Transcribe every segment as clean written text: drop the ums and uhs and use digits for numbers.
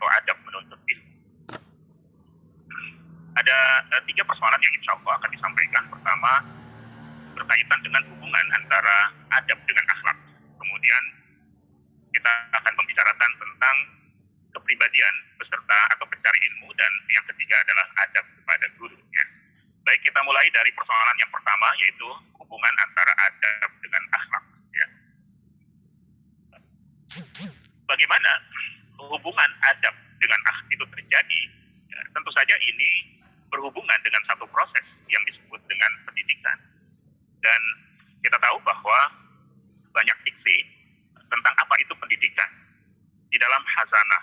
atau adab menuntut ilmu. Ada tiga persoalan yang insya Allah akan disampaikan. Pertama, berkaitan dengan hubungan antara adab dengan akhlak. Kemudian kita akan membicarakan tentang kepribadian peserta atau pencari ilmu, dan yang ketiga adalah adab kepada guru. Ya. Baik, kita mulai dari persoalan yang pertama, yaitu hubungan antara adab dengan akhlak. Ya. Bagaimana hubungan adab dengan akhlak itu terjadi? Ya, tentu saja ini berhubungan dengan satu proses yang disebut dengan pendidikan. Dan kita tahu bahwa banyak diksi tentang apa itu pendidikan. Di dalam khazanah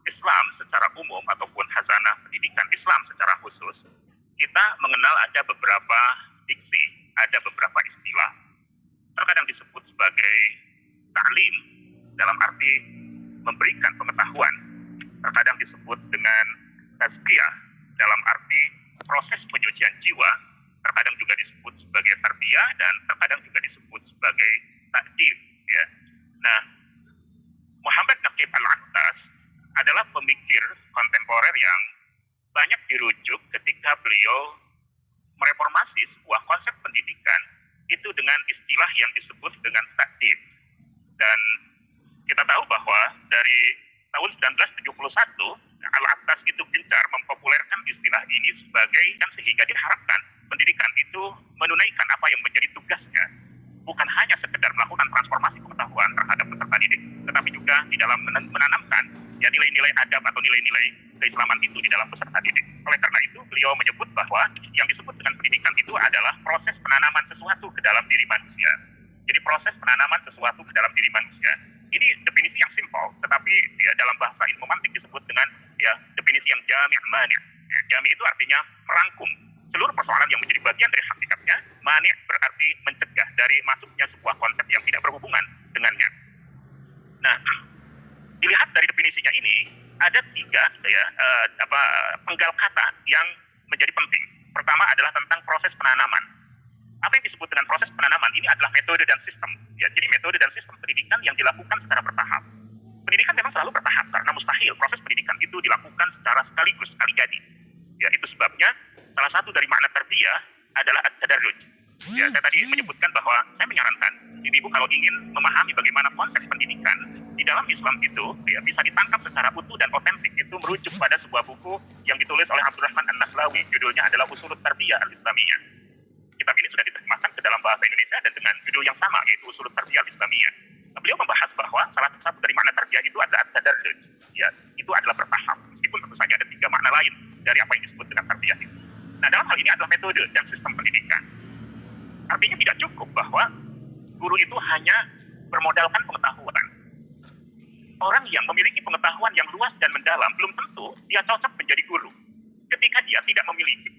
Islam secara umum ataupun khazanah pendidikan Islam secara khusus, kita mengenal ada beberapa diksi, ada beberapa istilah. Terkadang disebut sebagai ta'lim dalam arti memberikan pengetahuan. Terkadang disebut dengan tazkiyah dalam arti proses penyucian jiwa. Terkadang juga disebut sebagai tarbiyah, dan terkadang juga disebut sebagai takdir. Ya. Nah, Muhammad Naqib Al-Attas adalah pemikir kontemporer yang banyak dirujuk ketika beliau mereformasi sebuah konsep pendidikan itu dengan istilah yang disebut dengan takdir. Dan kita tahu bahwa dari tahun 1971 Al-Attas itu gencar mempopulerkan istilah ini sebagai, dan sehingga diharapkan pendidikan itu menunaikan apa yang menjadi tugasnya, bukan hanya sekedar melakukan transformasi pengetahuan terhadap peserta didik, tetapi juga di dalam menanamkan ya nilai-nilai adab atau nilai-nilai keislaman itu di dalam peserta didik. Oleh karena itu, beliau menyebut bahwa yang disebut dengan pendidikan itu adalah proses penanaman sesuatu ke dalam diri manusia. Jadi proses penanaman sesuatu ke dalam diri manusia. Ini definisi yang simpel, tetapi ya, dalam bahasa ilmu mantik disebut dengan ya definisi yang jami' mani'. Jami' itu artinya merangkum seluruh persoalan yang menjadi bagian dari hakikatnya. Mani' berarti mencegah dari masuknya sebuah konsep yang tidak berhubungan dengannya. Nah, dilihat dari definisinya ini ada tiga ya penggal kata yang menjadi penting. Pertama adalah tentang proses penanaman. Apa yang disebut dengan proses penanaman ini adalah metode dan sistem. Ya, jadi metode dan sistem pendidikan yang dilakukan secara bertahap. Pendidikan memang selalu bertahap karena mustahil proses pendidikan itu dilakukan secara sekaligus, sekali jadi. Ya, itu sebabnya salah satu dari makna tarbiyah adalah at-tadarruj. Ya, saya tadi menyebutkan bahwa saya menyarankan ibu kalau ingin memahami bagaimana konsep pendidikan di dalam Islam itu ya, bisa ditangkap secara utuh dan otentik, itu merujuk pada sebuah buku yang ditulis oleh Abdurrahman An-Nakhlawi. Judulnya adalah Usulut Tarbiyah Al-Islamiyah. Kitab ini sudah diterjemahkan ke dalam bahasa Indonesia dan dengan judul yang sama, yaitu Usulut Tarbiyah Al-Islamiyah. Beliau membahas bahwa salah satu dari makna tarbiyah itu adalah tadarruj. Ya, itu adalah bertahap. Meskipun tentu saja ada tiga makna lain dari apa yang disebut dengan tarbiyah itu. Nah, dalam hal ini adalah metode dan sistem pendidikan. Artinya tidak cukup bahwa guru itu hanya bermodalkan pengetahuan. Orang yang memiliki pengetahuan yang luas dan mendalam belum tentu dia cocok menjadi guru ketika dia tidak memiliki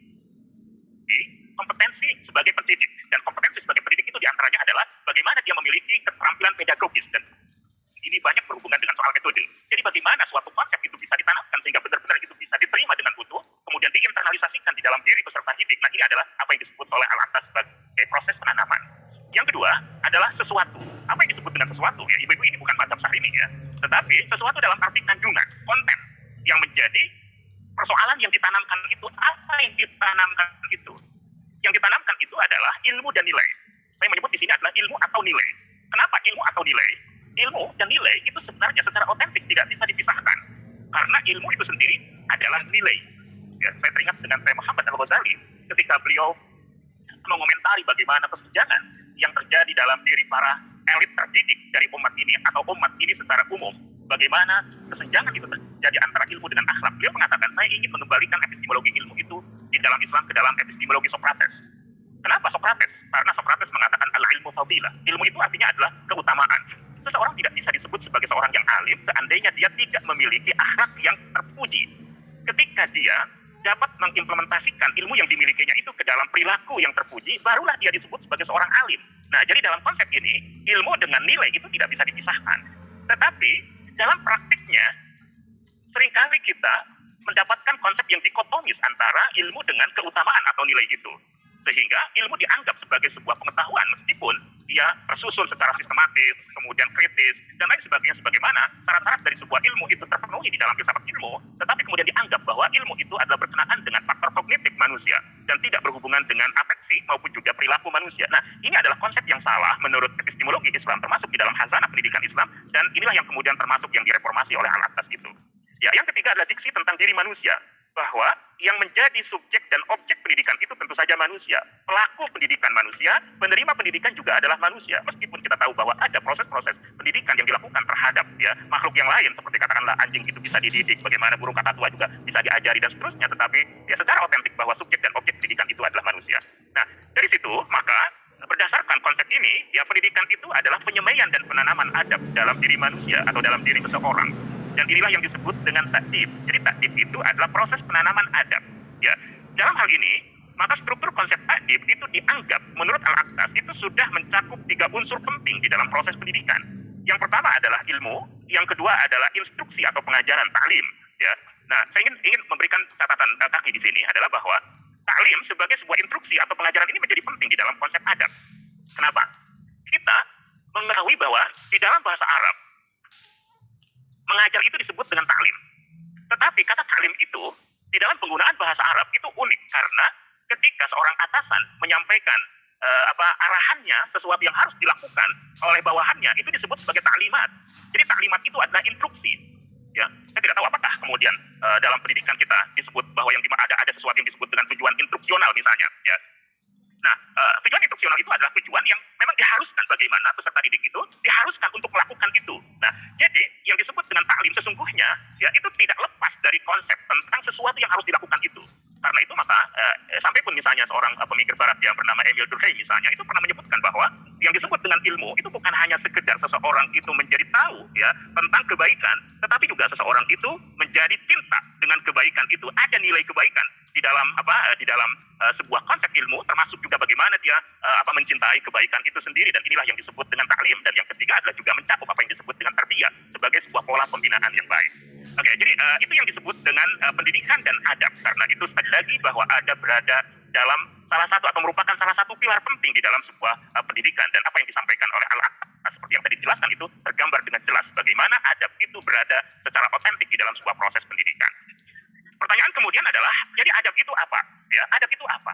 kompetensi sebagai pendidik. Dan kompetensi sebagai pendidik itu diantaranya adalah bagaimana dia memiliki keterampilan pedagogis, dan ini banyak berhubungan dengan soal metode. Jadi bagaimana suatu konsep itu bisa ditanamkan sehingga benar-benar itu bisa diterima dengan utuh, kemudian diinternalisasikan di dalam diri peserta didik. Nah, ini adalah apa yang disebut oleh Al-Attas sebagai proses penanaman. Yang kedua adalah sesuatu. Apa yang disebut dengan sesuatu? Ya, ibu-ibu ini bukan macam ini ya, tetapi sesuatu dalam arti kandungan, konten yang menjadi persoalan yang ditanamkan itu. Apa yang ditanamkan itu? Yang ditanamkan itu adalah ilmu dan nilai. Saya menyebut di sini adalah ilmu atau nilai. Kenapa ilmu atau nilai? Ilmu dan nilai itu sebenarnya secara otentik tidak bisa dipisahkan. Karena ilmu itu sendiri adalah nilai. Ya, saya teringat dengan Syekh Muhammad Al-Ghazali ketika beliau mengomentari bagaimana kesenjangan yang terjadi dalam diri para elit terdidik dari umat ini atau umat ini secara umum. Bagaimana kesenjangan itu terjadi antara ilmu dengan akhlak. Beliau mengatakan, saya ingin mengembalikan epistemologi ilmu itu di dalam Islam ke dalam epistemologi Sokrates. Kenapa Sokrates? Karena Sokrates mengatakan al-ilmu fadilah. Ilmu itu artinya adalah keutamaan. Seseorang tidak bisa disebut sebagai seorang yang alim seandainya dia tidak memiliki akhlak yang terpuji. Ketika dia dapat mengimplementasikan ilmu yang dimilikinya itu ke dalam perilaku yang terpuji, barulah dia disebut sebagai seorang alim. Nah, jadi dalam konsep ini, ilmu dengan nilai itu tidak bisa dipisahkan. Tetapi dalam praktiknya, seringkali kita mendapatkan konsep yang dikotomis antara ilmu dengan keutamaan atau nilai itu. Sehingga ilmu dianggap sebagai sebuah pengetahuan, meskipun dia tersusun secara sistematis, kemudian kritis, dan lain sebagainya, sebagaimana syarat-syarat dari sebuah ilmu itu terpenuhi di dalam filsafat ilmu, tetapi kemudian dianggap bahwa ilmu itu adalah berkenaan dengan faktor kognitif manusia dan tidak berhubungan dengan afeksi maupun juga perilaku manusia. Nah, ini adalah konsep yang salah menurut epistemologi Islam, termasuk di dalam khazanah pendidikan Islam, dan inilah yang kemudian termasuk yang direformasi oleh Al-Aqtas itu. Ya, yang ketiga adalah diksi tentang diri manusia, bahwa yang menjadi subjek dan objek pendidikan itu tentu saja manusia. Pelaku pendidikan manusia, penerima pendidikan juga adalah manusia. Meskipun kita tahu bahwa ada proses-proses pendidikan yang dilakukan terhadap ya makhluk yang lain, seperti katakanlah anjing itu bisa dididik, bagaimana burung kata tua juga bisa diajari dan seterusnya, tetapi ya secara otentik bahwa subjek dan objek pendidikan itu adalah manusia. Nah, dari situ maka berdasarkan konsep ini, ya pendidikan itu adalah penyemaian dan penanaman adab dalam diri manusia atau dalam diri seseorang. Dan inilah yang disebut dengan takdib. Jadi takdib itu adalah proses penanaman adab. Ya, dalam hal ini, maka struktur konsep takdib itu dianggap menurut Al-Aqtas itu sudah mencakup 3 unsur penting di dalam proses pendidikan. Yang pertama adalah ilmu, yang kedua adalah instruksi atau pengajaran taklim. Ya, nah saya ingin memberikan catatan kaki di sini adalah bahwa taklim sebagai sebuah instruksi atau pengajaran ini menjadi penting di dalam konsep adab. Kenapa? Kita mengetahui bahwa di dalam bahasa Arab mengajar itu disebut dengan taklim. Tetapi kata taklim itu di dalam penggunaan bahasa Arab itu unik karena ketika seorang atasan menyampaikan arahannya, sesuatu yang harus dilakukan oleh bawahannya itu disebut sebagai taklimat. Jadi taklimat itu adalah instruksi. Ya, saya tidak tahu apakah kemudian dalam pendidikan kita disebut bahwa yang ada sesuatu yang disebut dengan tujuan instruksional misalnya. Ya. Nah, tujuan instruksional itu adalah tujuan yang memang diharuskan bagaimana peserta didik itu diharuskan untuk melakukan itu. Nah, jadi yang disebut dengan taklim sesungguhnya ya itu tidak lepas dari konsep tentang sesuatu yang harus dilakukan itu. Karena itu maka sampai pun misalnya seorang pemikir barat yang bernama Emil Durkheim misalnya itu pernah menyebutkan bahwa yang disebut dengan ilmu itu bukan hanya sekedar seseorang itu menjadi tahu ya tentang kebaikan, tetapi juga seseorang itu menjadi cinta dengan kebaikan itu. Ada nilai kebaikan di dalam sebuah konsep ilmu, termasuk juga bagaimana dia mencintai kebaikan itu sendiri, dan inilah yang disebut dengan taklim. Dan yang ketiga adalah juga mencakup apa yang disebut dengan tarbiyah sebagai sebuah pola pembinaan yang baik. Oke, jadi itu yang disebut dengan pendidikan dan adab, karena itu sekali lagi bahwa adab berada dalam salah satu atau merupakan salah satu pilar penting di dalam sebuah pendidikan, dan apa yang disampaikan oleh Al-Aqtas seperti yang tadi dijelaskan itu tergambar dengan jelas bagaimana adab itu berada secara otentik di dalam sebuah proses pendidikan. Pertanyaan kemudian adalah, jadi adab itu apa? Ya, adab itu apa?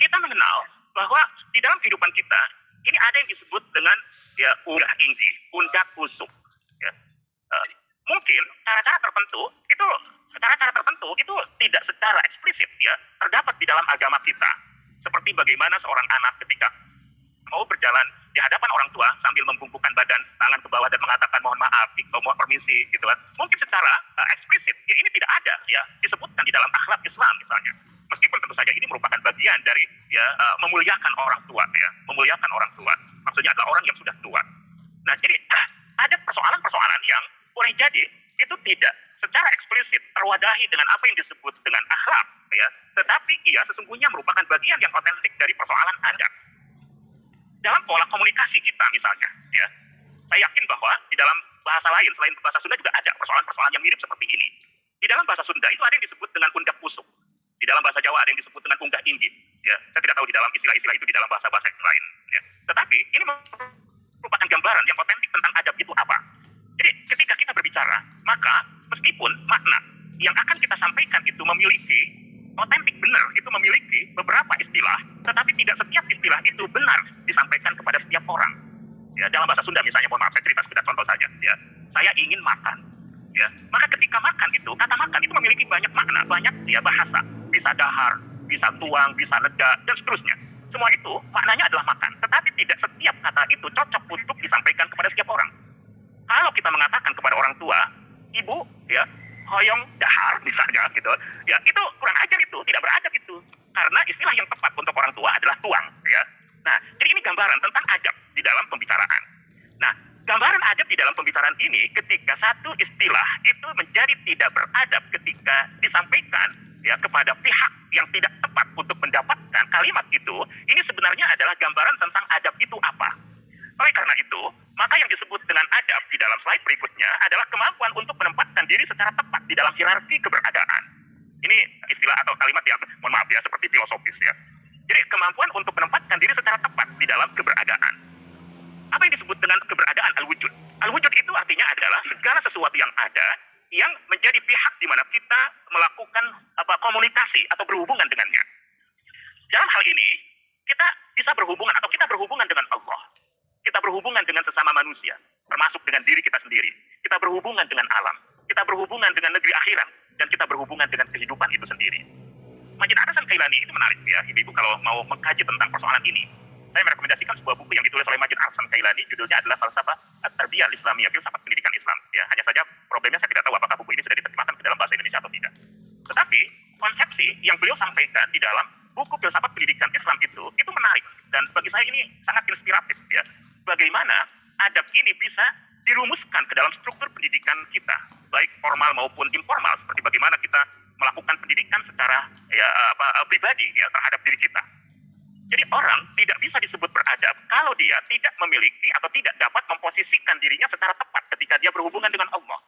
Kita mengenal bahwa di dalam kehidupan kita ini ada yang disebut dengan ya undah inggi, undak usuk. Ya. Mungkin cara-cara tertentu itu tidak secara eksplisit ya terdapat di dalam agama kita. Seperti bagaimana seorang anak ketika mau berjalan di hadapan orang tua sambil membungkukkan badan, tangan ke bawah dan mengatakan mohon maaf, mohon permisi, gitu kan. Mungkin secara eksplisit ya ini tidak ada ya disebutkan di dalam akhlak Islam misalnya. Meskipun tentu saja ini merupakan bagian dari ya memuliakan orang tua ya, memuliakan orang tua. Maksudnya adalah orang yang sudah tua. Nah, jadi ada persoalan-persoalan yang boleh jadi itu tidak secara eksplisit terwadahi dengan apa yang disebut dengan akhlak ya, tetapi ia sesungguhnya merupakan bagian yang otentik dari persoalan adab. Dalam pola komunikasi kita misalnya, ya, saya yakin bahwa di dalam bahasa lain selain bahasa Sunda juga ada persoalan-persoalan yang mirip seperti ini. Di dalam bahasa Sunda itu ada yang disebut dengan undak pusuk. Di dalam bahasa Jawa ada yang disebut dengan unggah tinggi. Ya, saya tidak tahu di dalam istilah-istilah itu di dalam bahasa-bahasa yang lain. Ya. Tetapi ini merupakan gambaran yang otentik tentang adab itu apa. Jadi ketika kita berbicara, maka meskipun makna yang akan kita sampaikan itu memiliki otentik benar, itu memiliki beberapa istilah, tetapi tidak setiap istilah itu benar disampaikan kepada setiap orang. Ya, dalam bahasa Sunda misalnya, mohon maaf saya cerita sekedar contoh saja. Ya, saya ingin makan. Ya, maka ketika makan itu, kata makan itu memiliki banyak makna, banyak dia bahasa, bisa dahar, bisa tuang, bisa neda, dan seterusnya. Semua itu maknanya adalah makan, tetapi tidak setiap kata itu cocok untuk disampaikan kepada setiap orang. Kalau kita mengatakan kepada orang tua, ibu, ya, hoyong dahar misalnya gitu, ya itu kurang ajar, itu tidak beradab itu, karena istilah yang tepat untuk orang tua adalah tuang, ya. Nah, jadi ini gambaran tentang adab di dalam pembicaraan. Nah, gambaran adab di dalam pembicaraan ini ketika satu istilah itu menjadi tidak beradab ketika disampaikan ya kepada pihak yang tidak tepat untuk mendapatkan kalimat itu, ini sebenarnya adalah gambaran tentang adab itu apa. Oleh karena itu, maka yang disebut dengan adab di dalam slide berikutnya adalah kemampuan untuk menempatkan diri secara tepat di dalam hierarki keberadaan. Ini istilah atau kalimat yang, mohon maaf ya, seperti filosofis ya. Jadi kemampuan untuk menempatkan diri secara tepat di dalam keberadaan. Apa yang disebut dengan keberadaan al-wujud? Al-wujud itu artinya adalah segala sesuatu yang ada yang menjadi pihak di mana kita melakukan komunikasi atau berhubungan dengannya. Dalam hal ini, kita bisa berhubungan atau kita berhubungan dengan Allah. Kita berhubungan dengan sesama manusia, termasuk dengan diri kita sendiri. Kita berhubungan dengan alam. Kita berhubungan dengan negeri akhirat. Dan kita berhubungan dengan kehidupan itu sendiri. Majid Arsan Kailani ini menarik ya, ibu-ibu kalau mau mengkaji tentang persoalan ini. Saya merekomendasikan sebuah buku yang ditulis oleh Majid Arsan Kailani, judulnya adalah Falsafah At-Tarbiyah Al-Islamiyah, filsafat pendidikan Islam. Ya, hanya saja problemnya saya tidak tahu apakah buku ini sudah diterjemahkan ke dalam bahasa Indonesia atau tidak. Tetapi konsepsi yang beliau sampaikan di dalam buku filsafat pendidikan Islam itu menarik dan bagi saya ini sangat inspiratif ya. Bagaimana adab ini bisa dirumuskan ke dalam struktur pendidikan kita, baik formal maupun informal, seperti bagaimana kita melakukan pendidikan secara pribadi ya terhadap diri kita. Jadi orang tidak bisa disebut beradab kalau dia tidak memiliki atau tidak dapat memposisikan dirinya secara tepat ketika dia berhubungan dengan Allah.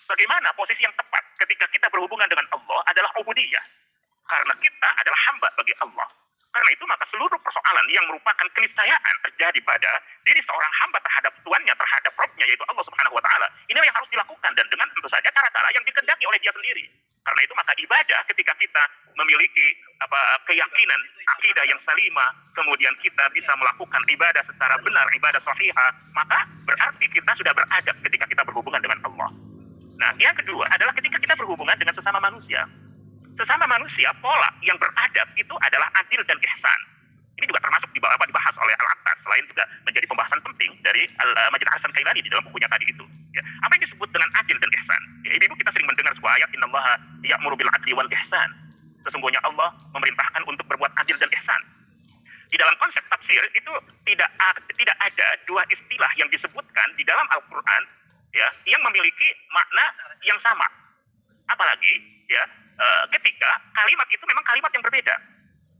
Bagaimana posisi yang tepat ketika kita berhubungan dengan Allah adalah ubudiyah. Karena kita adalah hamba bagi Allah. Karena itu maka seluruh persoalan yang merupakan keniscayaan terjadi pada diri seorang hamba terhadap Tuannya, terhadap Rabbnya, yaitu Allah Subhanahu wa Ta'ala. Inilah yang harus dilakukan dan dengan tentu saja cara-cara yang dikehendaki oleh dia sendiri. Karena itu maka ibadah ketika kita memiliki keyakinan, akidah yang salimah, kemudian kita bisa melakukan ibadah secara benar, ibadah sahihah, maka berarti kita sudah beradab ketika kita berhubungan dengan Allah. Nah, yang kedua adalah ketika kita berhubungan dengan sesama manusia. Sesama manusia, pola yang beradab itu adalah adil dan ihsan. Ini juga termasuk dibahas oleh Al-Attas, selain juga menjadi pembahasan penting dari Majid Arsan Kailani di dalam bukunya tadi itu. Ya. Apa yang disebut dengan adil dan ihsan? Ya, ibu kita sering mendengar sebuah ayat, Innallaha ya'muru bil adli wal ihsan. Sesungguhnya Allah memerintahkan untuk berbuat adil dan ihsan. Di dalam konsep tafsir itu tidak ada dua istilah yang disebutkan di dalam Al-Quran ya, yang memiliki makna yang sama. Apalagi ya, ketika kalimat itu memang kalimat yang berbeda.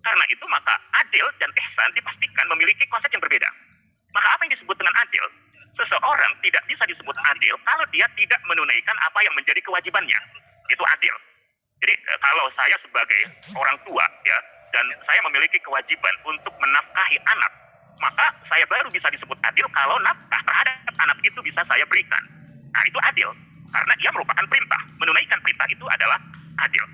Karena itu maka adil dan ihsan dipastikan memiliki konsep yang berbeda. Maka apa yang disebut dengan adil? Seseorang tidak bisa disebut adil kalau dia tidak menunaikan apa yang menjadi kewajibannya. Itu adil. Jadi kalau saya sebagai orang tua ya, dan saya memiliki kewajiban untuk menafkahi anak, maka saya baru bisa disebut adil kalau nafkah terhadap anak itu bisa saya berikan. Nah, itu adil. Karena ia merupakan perintah. Menunaikan perintah itu adalah adil.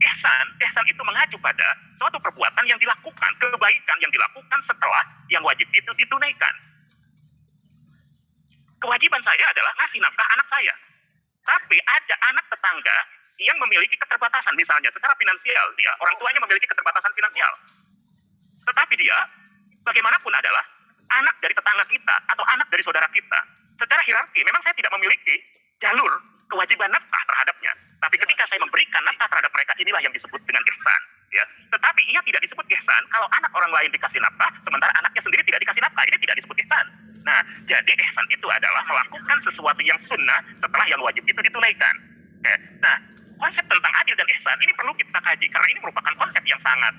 Ihsan itu mengacu pada suatu perbuatan yang dilakukan, kebaikan yang dilakukan setelah yang wajib itu ditunaikan. Kewajiban saya adalah ngasih nafkah anak saya. Tapi ada anak tetangga yang memiliki keterbatasan, misalnya secara finansial, dia orang tuanya memiliki keterbatasan finansial. Tetapi dia bagaimanapun adalah anak dari tetangga kita atau anak dari saudara kita. Secara hierarki memang saya tidak memiliki jalur kewajiban nafkah terhadapnya. Tapi ketika saya memberikan nafkah terhadap mereka, inilah yang disebut dengan ihsan. Ya. Tetapi ia tidak disebut ihsan kalau anak orang lain dikasih nafkah, sementara anaknya sendiri tidak dikasih nafkah. Ini tidak disebut ihsan. Nah, jadi ihsan itu adalah melakukan sesuatu yang sunnah setelah yang wajib itu ditunaikan. Oke. Nah, konsep tentang adil dan ihsan ini perlu kita kaji karena ini merupakan konsep yang sangat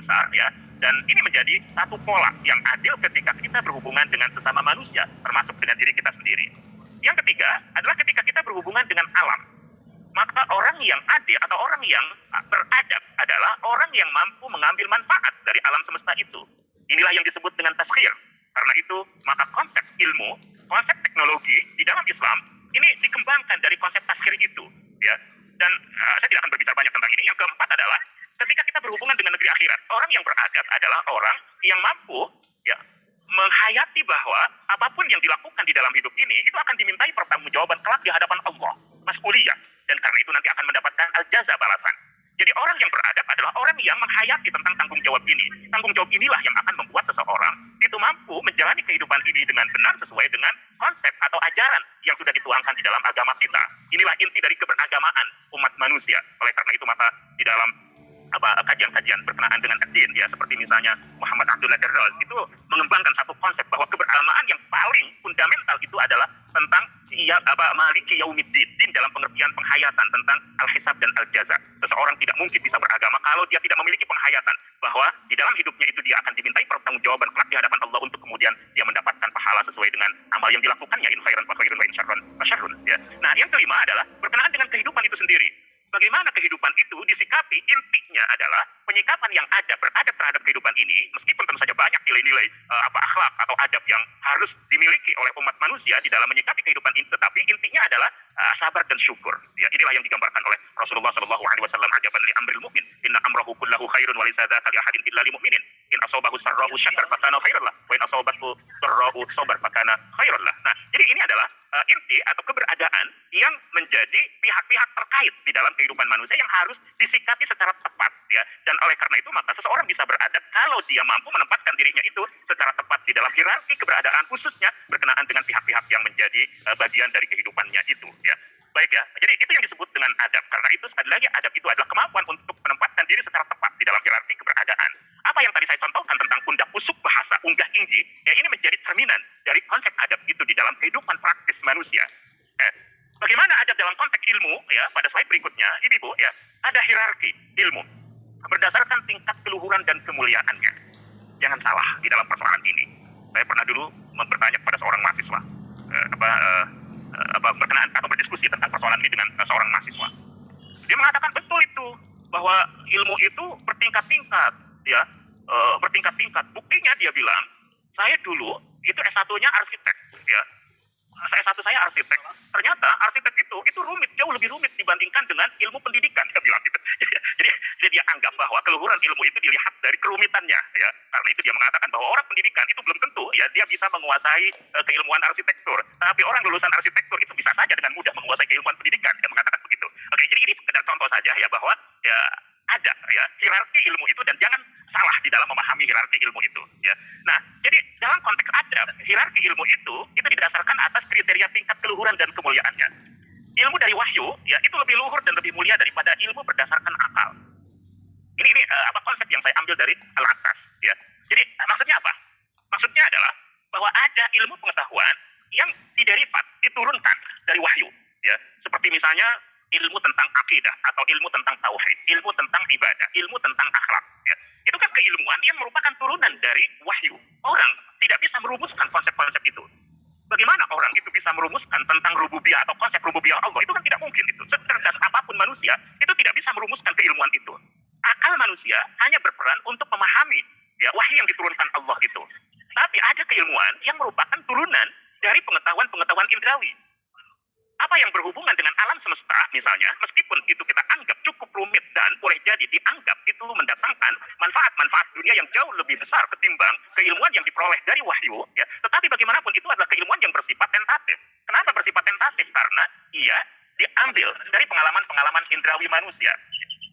besar ya. Dan ini menjadi satu pola yang adil ketika kita berhubungan dengan sesama manusia, termasuk dengan diri kita sendiri. Yang ketiga adalah ketika kita berhubungan dengan alam. Maka orang yang adil atau orang yang beradab adalah orang yang mampu mengambil manfaat dari alam semesta itu. Inilah yang disebut dengan taskhir. Karena itu, maka konsep ilmu, konsep teknologi di dalam Islam ini dikembangkan dari konsep taskhir itu. Ya. Dan saya tidak akan berbicara banyak tentang ini. Yang keempat adalah ketika kita berhubungan dengan negeri akhirat, orang yang beradab adalah orang yang mampu ya menghayati bahwa apapun yang dilakukan di dalam hidup ini itu akan dimintai pertanggungjawaban kelak di hadapan Allah, mas'uliyah. Dan karena itu nanti akan mendapatkan al-jaza, balasan. Jadi orang yang beradab adalah orang yang menghayati tentang tanggung jawab ini. Tanggung jawab inilah yang akan membuat seseorang itu mampu menjalani kehidupan ini dengan benar sesuai dengan konsep atau ajaran yang sudah dituangkan di dalam agama kita. Inilah inti dari keberagamaan umat manusia. Oleh karena itu maka di dalam kajian-kajian berkenaan dengan ad-din ya, seperti misalnya Muhammad Abdullah Darras itu mengembangkan satu konsep bahwa keberagamaan yang paling fundamental itu adalah tentang maliki yaumiddin, din dalam pengertian penghayatan tentang al-hisab dan al-jaza. Seseorang tidak mungkin bisa beragama kalau dia tidak memiliki penghayatan bahwa di dalam hidupnya itu dia akan dimintai pertanggungjawaban kelak di hadapan Allah untuk kemudian dia mendapatkan pahala sesuai dengan amal yang dilakukannya, in khairan fa khairun wa in syarran fa syarrun ya. Nah, yang kelima adalah berkenaan dengan kehidupan itu sendiri. Bagaimana kehidupan itu disikapi, intinya adalah penyikapan yang beradab terhadap kehidupan ini, meskipun tentu saja banyak nilai-nilai akhlak atau adab yang harus dimiliki oleh umat manusia di dalam menyikapi kehidupan ini, tetapi intinya adalah sabar dan syukur. Ya, inilah yang digambarkan oleh Rasulullah Shallallahu Alaihi Wasallam, ajaban li amril mu'min, inna amrahu kullahu khairun wa laysa dzaka li ahadin illa lil mu'minin. In asabahu sarra'u syakar fakana khairan lah, wa in asabathu dharra'u sabar fakana khairan lah. Nah, jadi ini adalah inti atau keberadaan yang menjadi pihak-pihak terkait di dalam kehidupan manusia yang harus disikapi secara tepat, ya. Dan oleh karena itu maka seseorang bisa beradab kalau dia mampu menempatkan dirinya itu secara tepat di dalam hierarki keberadaan, khususnya berkenaan dengan pihak-pihak yang menjadi bagian dari kehidupannya itu, ya. Baik ya, jadi itu yang disebut dengan adab. Karena itu sekali lagi adab itu adalah kemampuan untuk menempatkan diri secara tepat di dalam hierarki keberadaan. Apa yang tadi saya contohkan tentang undak usuk bahasa, unggah tinggi, ya ini menjadi cerminan dari konsep adab itu di dalam kehidupan praktis manusia. Bagaimana adab dalam konteks ilmu? Ya, pada slide berikutnya, ini Bu, ya, ada hierarki ilmu berdasarkan tingkat keluhuran dan kemuliaannya. Jangan salah di dalam persoalan ini. Saya pernah dulu bertanya kepada seorang mahasiswa, berkenaan atau berdiskusi tentang persoalan ini dengan seorang mahasiswa. Dia mengatakan betul itu, bahwa ilmu itu bertingkat-tingkat, ya, bertingkat-tingkat. Buktinya dia bilang, saya dulu itu S1-nya arsitek, ya. S1 saya arsitek. Ternyata arsitek itu rumit, jauh lebih rumit dibandingkan dengan ilmu pendidikan, dia bilang gitu. Jadi dia anggap bahwa keluhuran ilmu itu dilihat dari kerumitannya, ya. Karena itu dia mengatakan bahwa orang pendidikan itu belum tentu ya dia bisa menguasai keilmuan arsitektur. Tapi orang lulusan arsitektur itu bisa saja dengan mudah menguasai keilmuan pendidikan, dia mengatakan begitu. Oke, jadi ini sekedar contoh saja ya bahwa ya ada ya hierarki ilmu itu dan jangan salah di dalam memahami hierarki ilmu itu, ya. Nah, jadi dalam konteks adab, hierarki ilmu itu didasarkan atas kriteria tingkat keluhuran dan kemuliaannya. Ilmu dari wahyu ya itu lebih luhur dan lebih mulia daripada ilmu berdasarkan akal. Ini konsep yang saya ambil dari Al-Attas, ya. Jadi maksudnya apa? Maksudnya adalah bahwa ada ilmu pengetahuan yang diderivat, diturunkan dari wahyu, ya. Seperti misalnya ilmu tentang akidah atau ilmu tentang tauhid, ilmu tentang ibadah, ilmu tentang akhlak, ya. Itu kan keilmuan yang merupakan turunan dari wahyu. Orang tidak bisa merumuskan konsep-konsep itu. Bagaimana orang itu bisa merumuskan tentang rububiyah atau konsep rububiyah Allah? Itu kan tidak mungkin itu. Secerdas apapun manusia, itu tidak bisa merumuskan keilmuan itu. Akal manusia hanya berperan untuk memahami ya wahyu yang diturunkan Allah itu. Tapi ada keilmuan yang merupakan turunan dari pengetahuan-pengetahuan indrawi. Apa yang berhubungan dengan alam semesta misalnya, meskipun itu kita anggap cukup rumit dan boleh jadi dianggap itu mendatangkan manfaat-manfaat dunia yang jauh lebih besar ketimbang keilmuan yang diperoleh dari wahyu, ya, tetapi bagaimanapun itu adalah keilmuan yang bersifat tentatif. Kenapa bersifat tentatif? Karena ia diambil dari pengalaman-pengalaman indrawi manusia,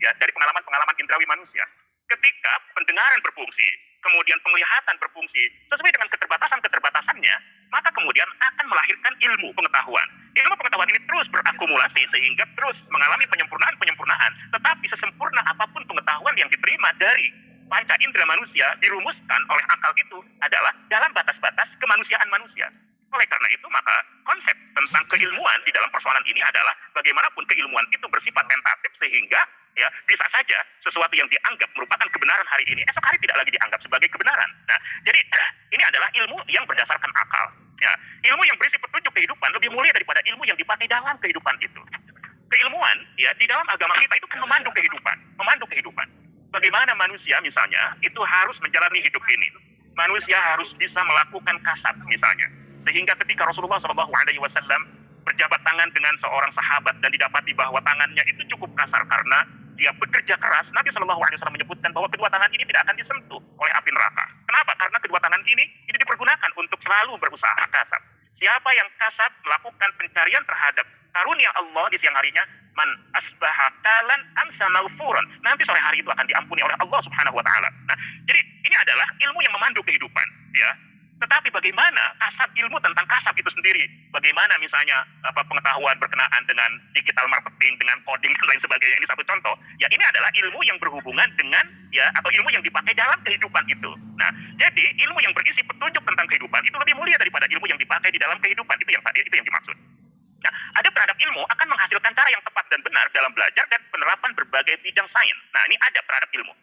ya, dari pengalaman-pengalaman indrawi manusia. Ketika pendengaran berfungsi, kemudian penglihatan berfungsi, sesuai dengan keterbatasannya, maka kemudian akan melahirkan ilmu pengetahuan. Ilmu pengetahuan ini terus berakumulasi sehingga terus mengalami penyempurnaan. Tetapi sesempurna apapun pengetahuan yang diterima dari panca indera manusia dirumuskan oleh akal itu adalah dalam batas-batas kemanusiaan manusia. Oleh karena itu maka konsep tentang keilmuan di dalam persoalan ini adalah bagaimanapun keilmuan itu bersifat tentatif sehingga ya bisa saja sesuatu yang dianggap merupakan kebenaran hari ini esok hari tidak lagi dianggap sebagai kebenaran. Nah, jadi ini adalah ilmu yang berdasarkan akal. Ya, ilmu yang berisi petunjuk kehidupan lebih mulia daripada ilmu yang dipakai dalam kehidupan itu. Keilmuan ya di dalam agama kita itu kan memandu kehidupan. Bagaimana manusia misalnya itu harus menjalani hidup ini. Manusia harus bisa melakukan kasab misalnya. Sehingga ketika Rasulullah SAW berjabat tangan dengan seorang sahabat dan didapati bahwa tangannya itu cukup kasar karena dia bekerja keras, Nabi SAW menyebutkan bahwa kedua tangan ini tidak akan disentuh oleh api neraka. Kenapa? Karena kedua tangan ini itu dipergunakan untuk selalu berusaha kasab. Siapa yang kasab melakukan pencarian terhadap karunia Allah di siang harinya, man asbaha kalan amsa maghfuran. Nanti sore hari itu akan diampuni oleh Allah Subhanahu wa taala. Nah, jadi ini adalah ilmu yang memandu kehidupan, ya. Tetapi bagaimana kasab ilmu tentang kasab itu sendiri? Bagaimana misalnya pengetahuan berkenaan dengan digital marketing, dengan coding dan lain sebagainya, ini satu contoh. Ya ini adalah ilmu yang berhubungan dengan ya atau ilmu yang dipakai dalam kehidupan itu. Nah, jadi ilmu yang berisi petunjuk tentang kehidupan itu lebih mulia daripada ilmu yang dipakai di dalam kehidupan. Itu yang dimaksud. Nah, ada terhadap ilmu akan menghasilkan cara yang tepat dan benar dalam belajar dan penerapan berbagai bidang sains. Nah, ini ada terhadap ilmu.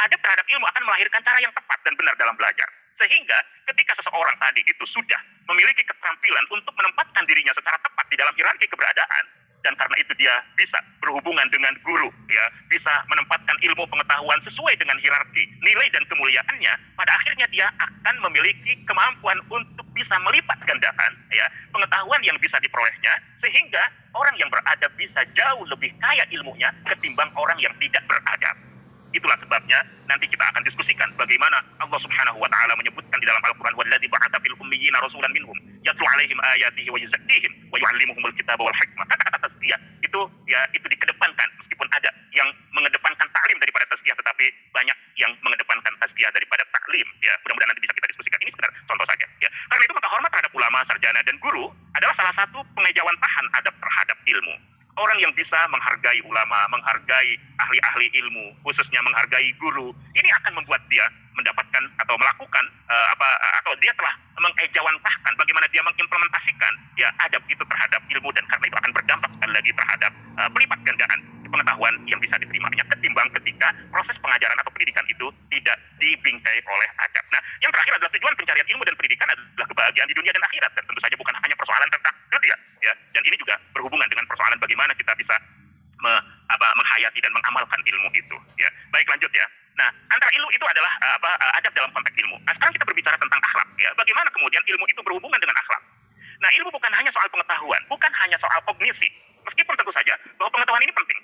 Ada terhadap ilmu akan melahirkan cara yang tepat dan benar dalam belajar. Sehingga ketika seseorang tadi itu sudah memiliki keterampilan untuk menempatkan dirinya secara tepat di dalam hierarki keberadaan, dan karena itu dia bisa berhubungan dengan guru, ya, bisa menempatkan ilmu pengetahuan sesuai dengan hierarki nilai dan kemuliaannya, pada akhirnya dia akan memiliki kemampuan untuk bisa melipat gandakan, ya, pengetahuan yang bisa diperolehnya, sehingga orang yang beradab bisa jauh lebih kaya ilmunya ketimbang orang yang tidak beradab. Itulah sebabnya nanti kita akan diskusikan bagaimana Allah Subhanahu wa taala menyebutkan di dalam Al-Qur'an, "Walladzi ba'atsa fil ummiyina rasulan minhum yatlu 'alaihim ayatihi wa yuzakkihim wa yu'allimuhumul kitaba wal hikmah." Kata-kata tazkiyah itu, ya, itu dikedepankan, meskipun ada yang mengedepankan taklim daripada tazkiyah, tetapi banyak yang mengedepankan tazkiyah daripada taklim, ya. Mudah-mudahan nanti bisa kita diskusikan. Ini sekedar contoh saja, ya. Karena itu maka hormat terhadap ulama, sarjana dan guru adalah salah satu pengejauhan tahan adab terhadap ilmu. Orang yang bisa menghargai ulama, menghargai ahli-ahli ilmu, khususnya menghargai guru, ini akan membuat dia mendapatkan atau melakukan atau dia telah mengejawantahkan bagaimana dia mengimplementasikan, ya, adab itu terhadap ilmu, dan karena itu akan berdampak sekali lagi terhadap pelipat gandaan pengetahuan yang bisa diterimanya ketimbang ketika proses pengajaran atau pendidikan itu tidak dibingkai oleh adab. Nah, yang terakhir adalah tujuan pencarian ilmu dan pendidikan adalah kebahagiaan di dunia dan akhirat, dan tentu saja bukan hanya persoalan tentang dunia, ya. Dan ini juga berhubungan dengan persoalan bagaimana kita bisa menghayati dan mengamalkan ilmu itu, ya. Baik, lanjut, ya. Nah, antara ilmu itu adalah adab dalam konteks ilmu. Nah, sekarang kita berbicara tentang akhlak, ya. Bagaimana kemudian ilmu itu berhubungan dengan akhlak? Nah, ilmu bukan hanya soal pengetahuan, bukan hanya soal kognisi. Meskipun tentu saja bahwa pengetahuan ini penting.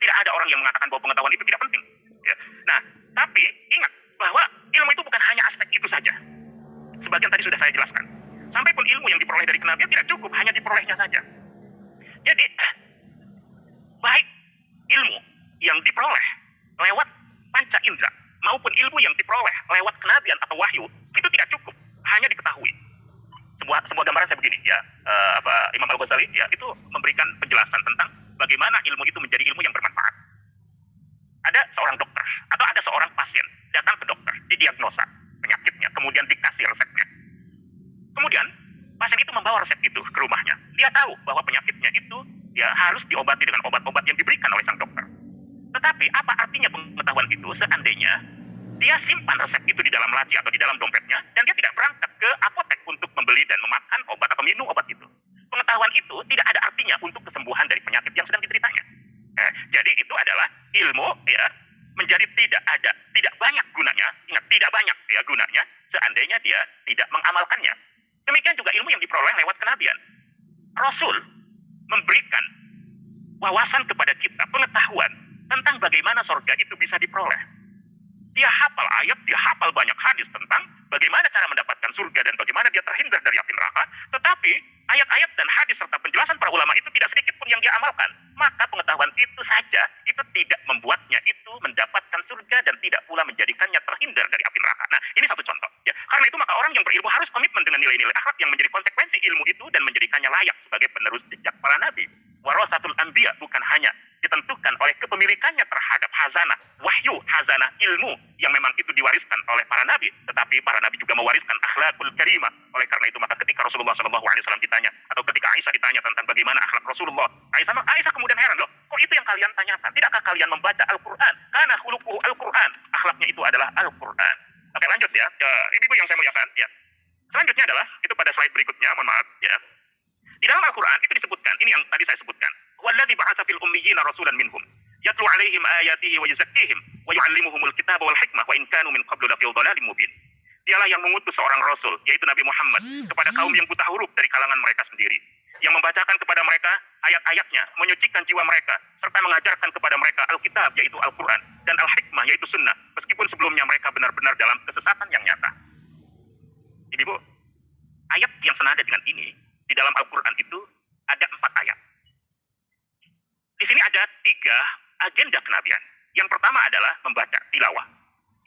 Tidak ada orang yang mengatakan bahwa pengetahuan itu tidak penting, ya. Nah, tapi ingat bahwa ilmu itu bukan hanya aspek itu saja. Sebagian tadi sudah saya jelaskan. Sampai pun ilmu yang diperoleh dari kenabian tidak cukup hanya diperolehnya saja. Jadi, baik ilmu yang diperoleh lewat panca indera maupun ilmu yang diperoleh lewat kenabian atau wahyu itu tidak cukup hanya diketahui. Sebuah gambaran saya begini, ya, Imam Al-Ghazali, ya, itu memberikan penjelasan tentang bagaimana ilmu itu menjadi ilmu yang bermanfaat. Ada seorang dokter atau ada seorang pasien datang ke dokter, didiagnosa penyakitnya, kemudian dikasih resepnya. Kemudian pasien itu membawa resep itu ke rumahnya. Dia tahu bahwa penyakitnya itu, ya, harus diobati dengan obat-obat yang diberikan oleh sang dokter. Tetapi apa artinya pengetahuan itu seandainya dia simpan resep itu di dalam laci atau di dalam dompetnya, dan dia tidak berangkat ke apotek untuk membeli dan memakan obat atau minum obat itu? Pengetahuan itu tidak ada artinya untuk kesembuhan dari penyakit yang sedang dideritanya. Jadi itu adalah ilmu, ya, menjadi tidak banyak gunanya. Ingat, tidak banyak, ya, gunanya seandainya dia tidak mengamalkannya. Demikian juga ilmu yang diperoleh lewat kenabian. Rasul memberikan wawasan kepada kita, pengetahuan tentang bagaimana surga itu bisa diperoleh. Dia hafal ayat, dia hafal banyak hadis tentang bagaimana cara mendapatkan surga dan bagaimana dia terhindar dari api neraka. Tetapi ayat-ayat dan hadis serta penjelasan para ulama itu tidak sedikit pun yang dia amalkan. Maka pengetahuan itu saja itu tidak membuatnya itu mendapatkan surga dan tidak pula menjadikannya terhindar dari api neraka. Nah, ini satu contoh, ya. Karena itu maka orang yang berilmu harus komitmen dengan nilai-nilai akhlak yang menjadi konsekuensi ilmu itu dan menjadikannya layak sebagai penerus jejak para nabi. Warasatul anbiya bukan hanya ditentukan oleh kepemilikannya terhadap hazanah wahyu, hazanah ilmu yang memang itu diwariskan oleh para nabi, tetapi para nabi juga mewariskan akhlakul karimah. Oleh karena itu maka ketika Rasulullah SAW ditanya, atau ketika Aisyah ditanya tentang bagaimana akhlak Rasulullah, Aisyah kemudian heran, loh, kok itu yang kalian tanyakan? Tidakkah kalian membaca Al-Quran? Karena khuluquhu Al-Quran, akhlaknya itu adalah Al-Quran. Oke, lanjut, ya. Ibu yang saya muliakan, ya. Selanjutnya adalah itu pada slide berikutnya, mohon maaf, ya. Di dalam Al-Quran itu disebutkan, ini yang tadi saya sebutkan, "Walladzi ba'atsa fil ummiyina rasulan minhum yatlu 'alaihim ayatihi wa yuzakkihim wa yu'allimuhumul kitaba wal hikmah wa in kanu min qablu lafi dhalalin mubin." Dialah yang mengutus seorang rasul, yaitu Nabi Muhammad, kepada kaum yang buta huruf dari kalangan mereka sendiri, yang membacakan kepada mereka ayat-ayatnya, menyucikan jiwa mereka, serta mengajarkan kepada mereka Alkitab, yaitu Al-Quran, dan Al-Hikmah, yaitu Sunnah, meskipun sebelumnya mereka benar-benar dalam kesesatan yang nyata. Jadi, Bu, ayat yang senada dengan ini di dalam Al-Quran itu ada 4 ayat. Di sini ada 3 agenda kenabian. Yang pertama adalah membaca tilawah.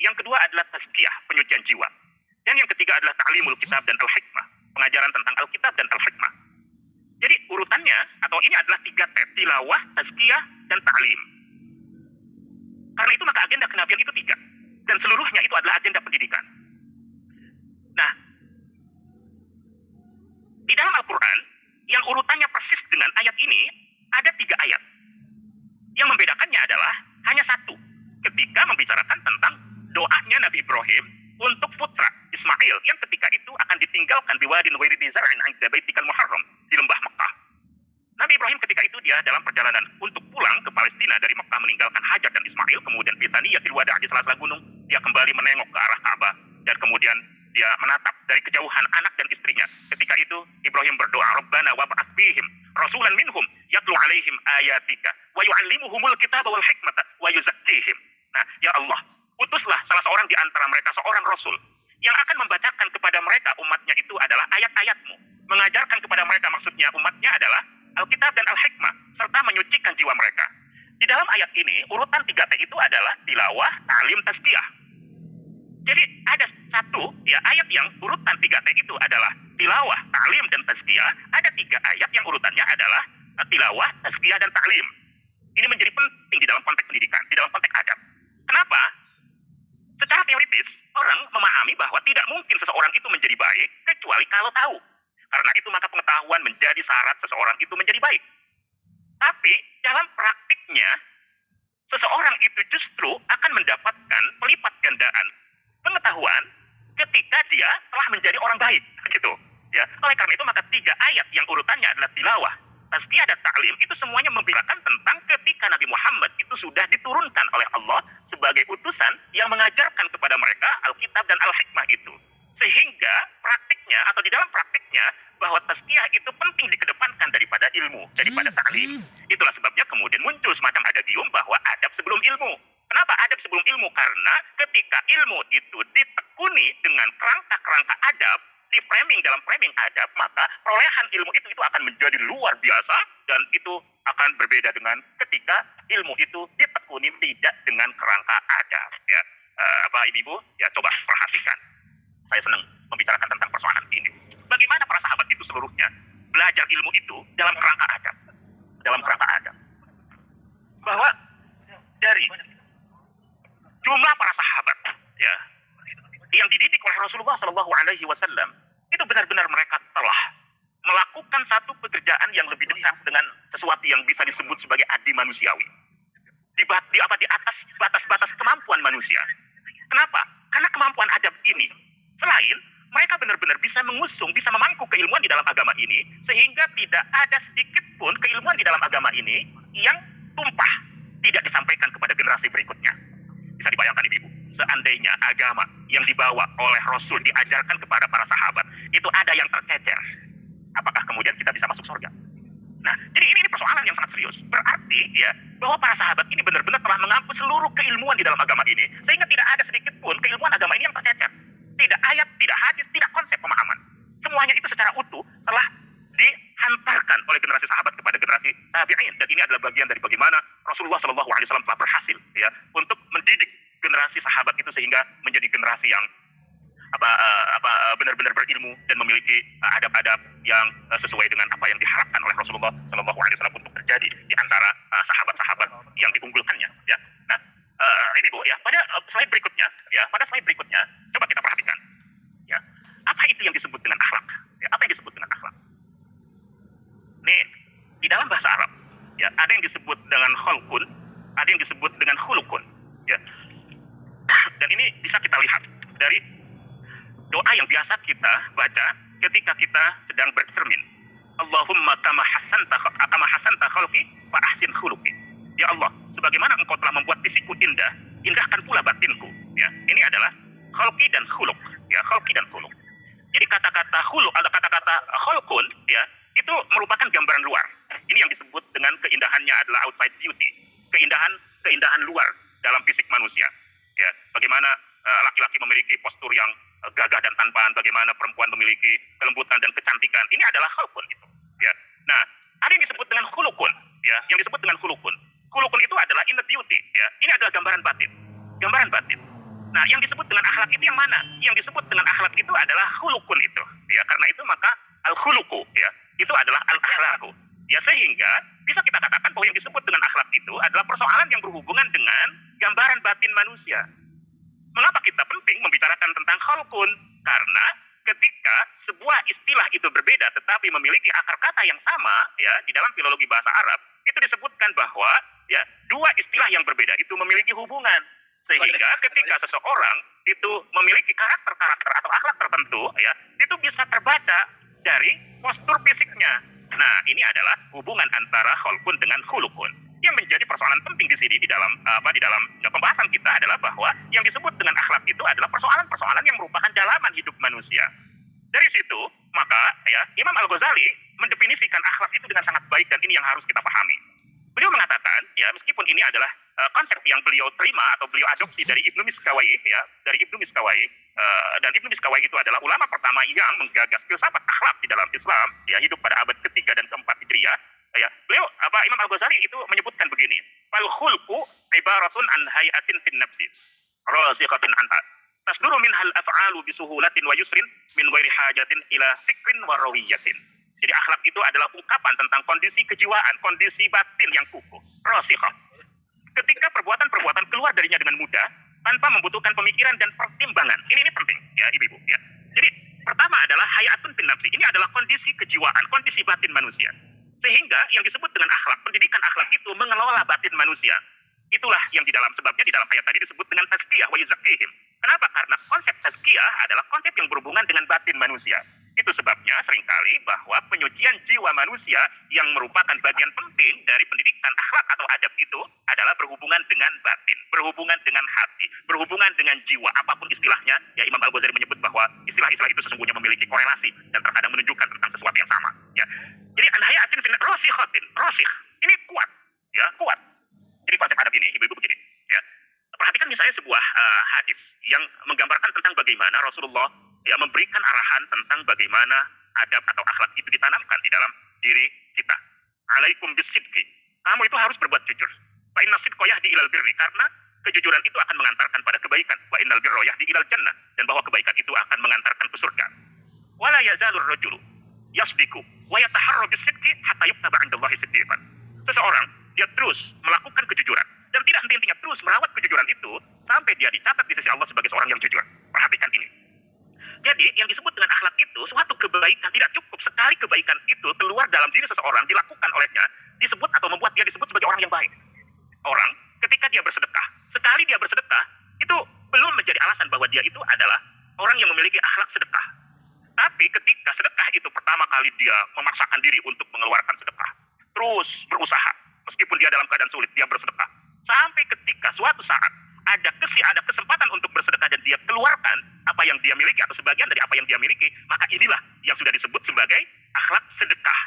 Yang kedua adalah tazkiyah, penyucian jiwa. Dan yang ketiga adalah ta'limul kitab dan al-hikmah, pengajaran tentang Alkitab dan al-hikmah. Jadi urutannya atau ini adalah 3 T, tilawah, tazkiyah, dan ta'lim. Karena itu maka agenda kenabian itu 3. Dan seluruhnya itu adalah agenda pendidikan. Nah, di dalam Al-Quran, yang urutannya persis dengan ayat ini, ada 3 ayat. Yang membedakannya adalah hanya 1. Ketika membicarakan tentang doanya Nabi Ibrahim untuk putra Ismail, yang ketika itu akan ditinggalkan di wadin ghairi dhi zar'in 'inda baitikal muharram, di lembah Mekah. Nabi Ibrahim ketika itu dia dalam perjalanan untuk pulang ke Palestina dari Mekah meninggalkan Hajar dan Ismail, kemudian fi thaniyatil wada' di sela-sela gunung, dia kembali menengok ke arah Ka'bah dan kemudian dia menatap dari kejauhan anak dan istrinya. Ketika itu Ibrahim berdoa, Rabbana wab'ats fihim rasulan minhum yatlu alaihim ayatika wa yu'allimuhumul kitaba wal hikmata wa yuzakkihim. Nah, ya Allah, utuslah salah seorang di antara mereka, seorang rasul yang akan membacakan kepada mereka umatnya itu adalah ayat-ayatmu, mengajarkan kepada mereka, maksudnya umatnya adalah Alkitab dan Al-Hikmah, serta menyucikan jiwa mereka. Di dalam ayat ini, urutan 3T itu adalah tilawah, ta'lim, tazkiyah. Jadi ada satu ya ayat yang urutan 3T itu adalah tilawah, ta'lim, dan tazkiyah. Ada 3 ayat yang urutannya adalah tilawah, tazkiyah, dan ta'lim. Ini menjadi penting di dalam konteks pendidikan, di dalam konteks adab. Kenapa? Secara teoritis, orang memahami bahwa tidak mungkin seseorang itu menjadi baik kecuali kalau tahu. Karena itu maka pengetahuan menjadi syarat seseorang itu menjadi baik. Tapi dalam praktiknya, seseorang itu justru akan mendapatkan pelipat gandaan pengetahuan ketika dia telah menjadi orang baik, gitu. Ya, oleh karena itu maka 3 ayat yang urutannya adalah tilawah, tazkiyah, dan ta'lim itu semuanya membicarakan tentang ketika Nabi Muhammad itu sudah diturunkan oleh Allah sebagai utusan yang mengajarkan kepada mereka Alkitab dan Al-Hikmah itu. Sehingga praktiknya atau di dalam praktiknya bahwa tazkiyah itu penting dikedepankan daripada ilmu, daripada ta'lim. Itulah sebabnya kemudian muncul semacam adagium bahwa adab sebelum ilmu. Kenapa adab sebelum ilmu? Karena ketika ilmu itu ditekuni dengan kerangka-kerangka adab, di framing, dalam framing adab, maka perolehan ilmu itu akan menjadi luar biasa dan itu akan berbeda dengan ketika ilmu itu ditekuni tidak dengan kerangka adab. Ya, Ibu, ya coba perhatikan. Saya senang membicarakan tentang persoalan ini. Bagaimana para sahabat itu seluruhnya belajar ilmu itu dalam kerangka adab, dalam kerangka adab. Bahwa dari jumlah para sahabat, ya, yang dididik oleh Rasulullah Shallallahu Alaihi Wasallam itu benar-benar mereka telah melakukan satu pekerjaan yang lebih dekat dengan sesuatu yang bisa disebut sebagai adi manusiawi di atas batas-batas kemampuan manusia. Kenapa? Karena kemampuan adab ini selain mereka benar-benar bisa mengusung, bisa memangku keilmuan di dalam agama ini, sehingga tidak ada sedikit pun keilmuan di dalam agama ini yang tumpah, tidak disampaikan kepada generasi berikutnya. Bisa dibayangkan Ibu, seandainya agama yang dibawa oleh Rasul diajarkan kepada para sahabat, itu ada yang tercecer, apakah kemudian kita bisa masuk surga? Nah, jadi ini persoalan yang sangat serius. Berarti ya bahwa para sahabat ini benar-benar telah mengampu seluruh keilmuan di dalam agama ini, sehingga tidak ada sedikit pun keilmuan agama ini yang tercecer. Tidak ayat, tidak hadis, tidak konsep pemahaman. Semuanya itu secara utuh telah dihantarkan oleh generasi sahabat kepada generasi tabi'in. Dan ini adalah bagian dari bagaimana Rasulullah Shallallahu Alaihi Wasallam telah berhasil ya untuk mendidik generasi sahabat itu sehingga menjadi generasi yang benar-benar berilmu dan memiliki adab-adab yang sesuai dengan apa yang diharapkan oleh Rasulullah Shallallahu Alaihi Wasallam untuk terjadi di antara sahabat-sahabat yang diunggulkannya. Ya, nah ini Bu ya pada slide berikutnya, coba kita perhatikan. Ya, apa itu yang disebut dengan akhlak? Ya, apa yang disebut dengan akhlak? Nih di dalam bahasa Arab, ya ada yang disebut dengan kholqun, ada yang disebut dengan khuluqun. Ya, dan ini bisa kita lihat dari doa yang biasa kita baca ketika kita sedang bercermin. Allahumma kama hasanta khalqi fa ahsin khuluqi. Ya Allah, sebagaimana engkau telah membuat fisikku indah, indahkan pula batinku. Ya, ini adalah khalqi dan khuluq. Ya, khalqi dan khuluq. Jadi kata-kata khuluq atau kata-kata khalqun ya, itu merupakan gambaran luar. Ini yang disebut dengan keindahannya adalah outside beauty. Keindahan luar dalam fisik manusia. Ya, bagaimana laki-laki memiliki postur yang gagah dan tampan, bagaimana perempuan memiliki kelembutan dan kecantikan. Ini adalah khulqun gitu. Ya. Nah, ada yang disebut dengan khuluqun, ya. Yang disebut dengan khuluqun. Khuluqun itu adalah inner beauty, ya. Ini adalah gambaran batin. Gambaran batin. Nah, yang disebut dengan akhlak itu yang mana? Yang disebut dengan akhlak itu adalah khuluqun itu. Ya, karena itu maka al-khuluqu, ya. Itu adalah al-akhlaqu. Ya, sehingga bisa kita katakan bahwa yang disebut dengan akhlak itu adalah persoalan yang berhubungan dengan gambaran batin manusia. Mengapa kita penting membicarakan tentang khalqun? Karena ketika sebuah istilah itu berbeda tetapi memiliki akar kata yang sama, ya, di dalam filologi bahasa Arab, itu disebutkan bahwa ya dua istilah yang berbeda itu memiliki hubungan. Sehingga ketika seseorang itu memiliki karakter atau akhlak tertentu, ya, itu bisa terbaca dari postur fisiknya. Nah, ini adalah hubungan antara kholqun dengan khuluqun. Yang menjadi persoalan penting di sini di dalam pembahasan kita adalah bahwa yang disebut dengan akhlak itu adalah persoalan-persoalan yang merupakan dalaman hidup manusia. Dari situ, maka ya Imam Al-Ghazali mendefinisikan akhlak itu dengan sangat baik, dan ini yang harus kita pahami. Beliau mengatakan, ya meskipun ini adalah konsep yang beliau terima atau beliau adopsi dari Ibnu Miskawai, ya dari Ibnu Miskawai, dan Ibnu Miskawai itu adalah ulama pertama yang menggagas filsafat akhlak di dalam Islam, ya hidup pada abad ketiga dan keempat Hijriah. Ya, beliau Imam Al-Ghazali itu menyebutkan begini, fal khulqu ibaratun an hayatin fin nafsi rasikhatin anha tasduru minhal af'alu bisuhulatin wa yusrin min ghairi hajatin ila fikrin wa rawiyatin. Jadi akhlak itu adalah ungkapan tentang kondisi kejiwaan, kondisi batin yang kukuh, rasikhah. Ketika perbuatan-perbuatan keluar darinya dengan mudah, tanpa membutuhkan pemikiran dan pertimbangan. Ini penting, ya ibu-ibu. Ya. Jadi pertama adalah hayatun fin nafsi. Ini adalah kondisi kejiwaan, kondisi batin manusia. Sehingga yang disebut dengan akhlak, pendidikan akhlak itu mengelola batin manusia. Itulah yang sebabnya di dalam ayat tadi disebut dengan tazkiyah wa yuzakkihim. Kenapa? Karena konsep tazkiyah adalah konsep yang berhubungan dengan batin manusia. Itu sebabnya seringkali bahwa penyucian jiwa manusia yang merupakan bagian penting dari pendidikan akhlak atau adab itu adalah berhubungan dengan batin, berhubungan dengan hati, berhubungan dengan jiwa, apapun istilahnya. Ya Imam Al-Ghazali menyebut bahwa istilah-istilah itu sesungguhnya memiliki korelasi dan terkadang menunjukkan tentang sesuatu yang sama. Ya. Jadi anhayatin fin rasikhatin, rasikh. Ini kuat, ya kuat. Jadi konsep adab ini, ibu-ibu begini. Ya. Perhatikan misalnya sebuah hadis yang menggambarkan tentang bagaimana Rasulullah ya memberikan arahan tentang bagaimana adab atau akhlak itu ditanamkan di dalam diri kita. Alaikum bisidqi. Kamu itu harus berbuat jujur. Wa inna sidqa yahdi ilal birri, karena kejujuran itu akan mengantarkan pada kebaikan. Wa innal birra yahdi ilal jannah, dan bahwa kebaikan itu akan mengantarkan ke surga. Wala yazalur rajulu yasdiqu wa yataharra bisidqi hatta yuktaba 'indallahi siddiqan. Seseorang dia terus melakukan kejujuran dan tidak henti-hentinya terus merawat kejujuran itu sampai dia dicatat di sisi Allah sebagai seorang yang jujur. Perhatikan ini. Jadi yang disebut dengan akhlak itu suatu kebaikan, tidak cukup sekali kebaikan itu keluar dalam diri seseorang dilakukan olehnya disebut atau membuat dia disebut sebagai orang yang baik. Orang ketika dia bersedekah, sekali dia bersedekah itu belum menjadi alasan bahwa dia itu adalah orang yang memiliki akhlak sedekah. Tapi ketika sedekah itu pertama kali dia memaksakan diri untuk mengeluarkan sedekah, terus berusaha meskipun dia dalam keadaan sulit dia bersedekah, sampai ketika suatu saat ada kesempatan untuk bersedekah dan dia keluarkan apa yang dia miliki atau sebagian dari apa yang dia miliki, maka inilah yang sudah disebut sebagai akhlak sedekah.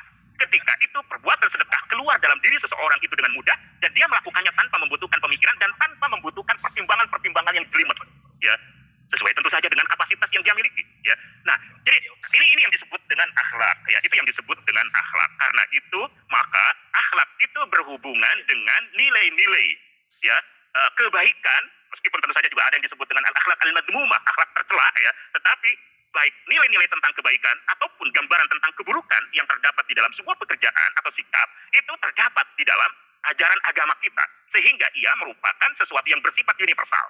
Ketika itu perbuatan sedekah keluar dalam diri seseorang itu dengan mudah dan dia melakukannya tanpa membutuhkan pemikiran dan tanpa membutuhkan pertimbangan-pertimbangan yang jelimet, ya sesuai tentu saja dengan kapasitas yang dia miliki, ya. Nah, jadi ini yang disebut dengan akhlak, ya itu yang disebut dengan akhlak. Karena itu maka akhlak itu berhubungan dengan nilai-nilai, ya. Kebaikan, meskipun tentu saja juga ada yang disebut dengan al-akhlak al-madmumah, akhlak tercela, ya, tetapi baik nilai-nilai tentang kebaikan ataupun gambaran tentang keburukan yang terdapat di dalam sebuah pekerjaan atau sikap itu terdapat di dalam ajaran agama kita, sehingga ia merupakan sesuatu yang bersifat universal.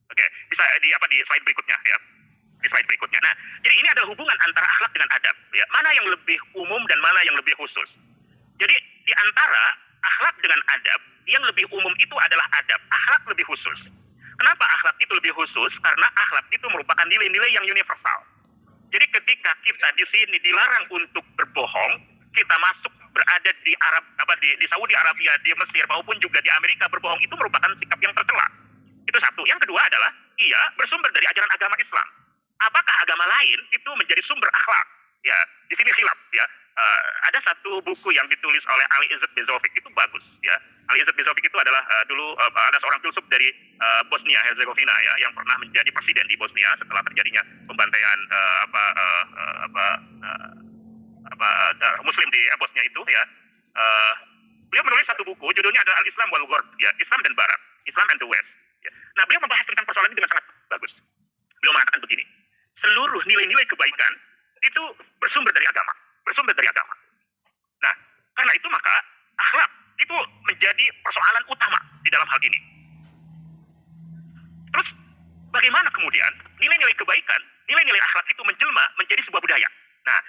Oke, bisa di slide berikutnya, ya. Di slide berikutnya. Nah, jadi ini adalah hubungan antara akhlak dengan adab, ya. Mana yang lebih umum dan mana yang lebih khusus. Jadi di antara akhlak dengan adab, yang lebih umum itu adalah adab, akhlak lebih khusus. Kenapa akhlak itu lebih khusus? Karena akhlak itu merupakan nilai-nilai yang universal. Jadi ketika kita di sini dilarang untuk berbohong, kita masuk berada di di Saudi Arabia, di Mesir maupun juga di Amerika, berbohong itu merupakan sikap yang tercela. Itu satu. Yang kedua adalah ia bersumber dari ajaran agama Islam. Apakah agama lain itu menjadi sumber akhlak? Ya, di sini khilaf, ya. Ada satu buku yang ditulis oleh Ali Izzat Bezovic, itu bagus, ya. Ali Izzat Bezovic itu adalah dulu ada seorang filsuf dari Bosnia Herzegovina, ya, yang pernah menjadi presiden di Bosnia setelah terjadinya pembantaian Muslim di Bosnia itu, ya. Beliau menulis satu buku, judulnya adalah Al-Islam wal Gharb, ya, Islam dan Barat, Islam and the West. Ya. Nah, beliau membahas tentang persoalan ini dengan sangat bagus. Beliau mengatakan begini, seluruh nilai-nilai kebaikan itu bersumber dari agama, bersumber dari agama. Nah, karena itu maka akhlak itu menjadi persoalan utama di dalam hal ini. Terus bagaimana kemudian nilai-nilai kebaikan, nilai-nilai akhlak itu menjelma menjadi sebuah budaya. Nah,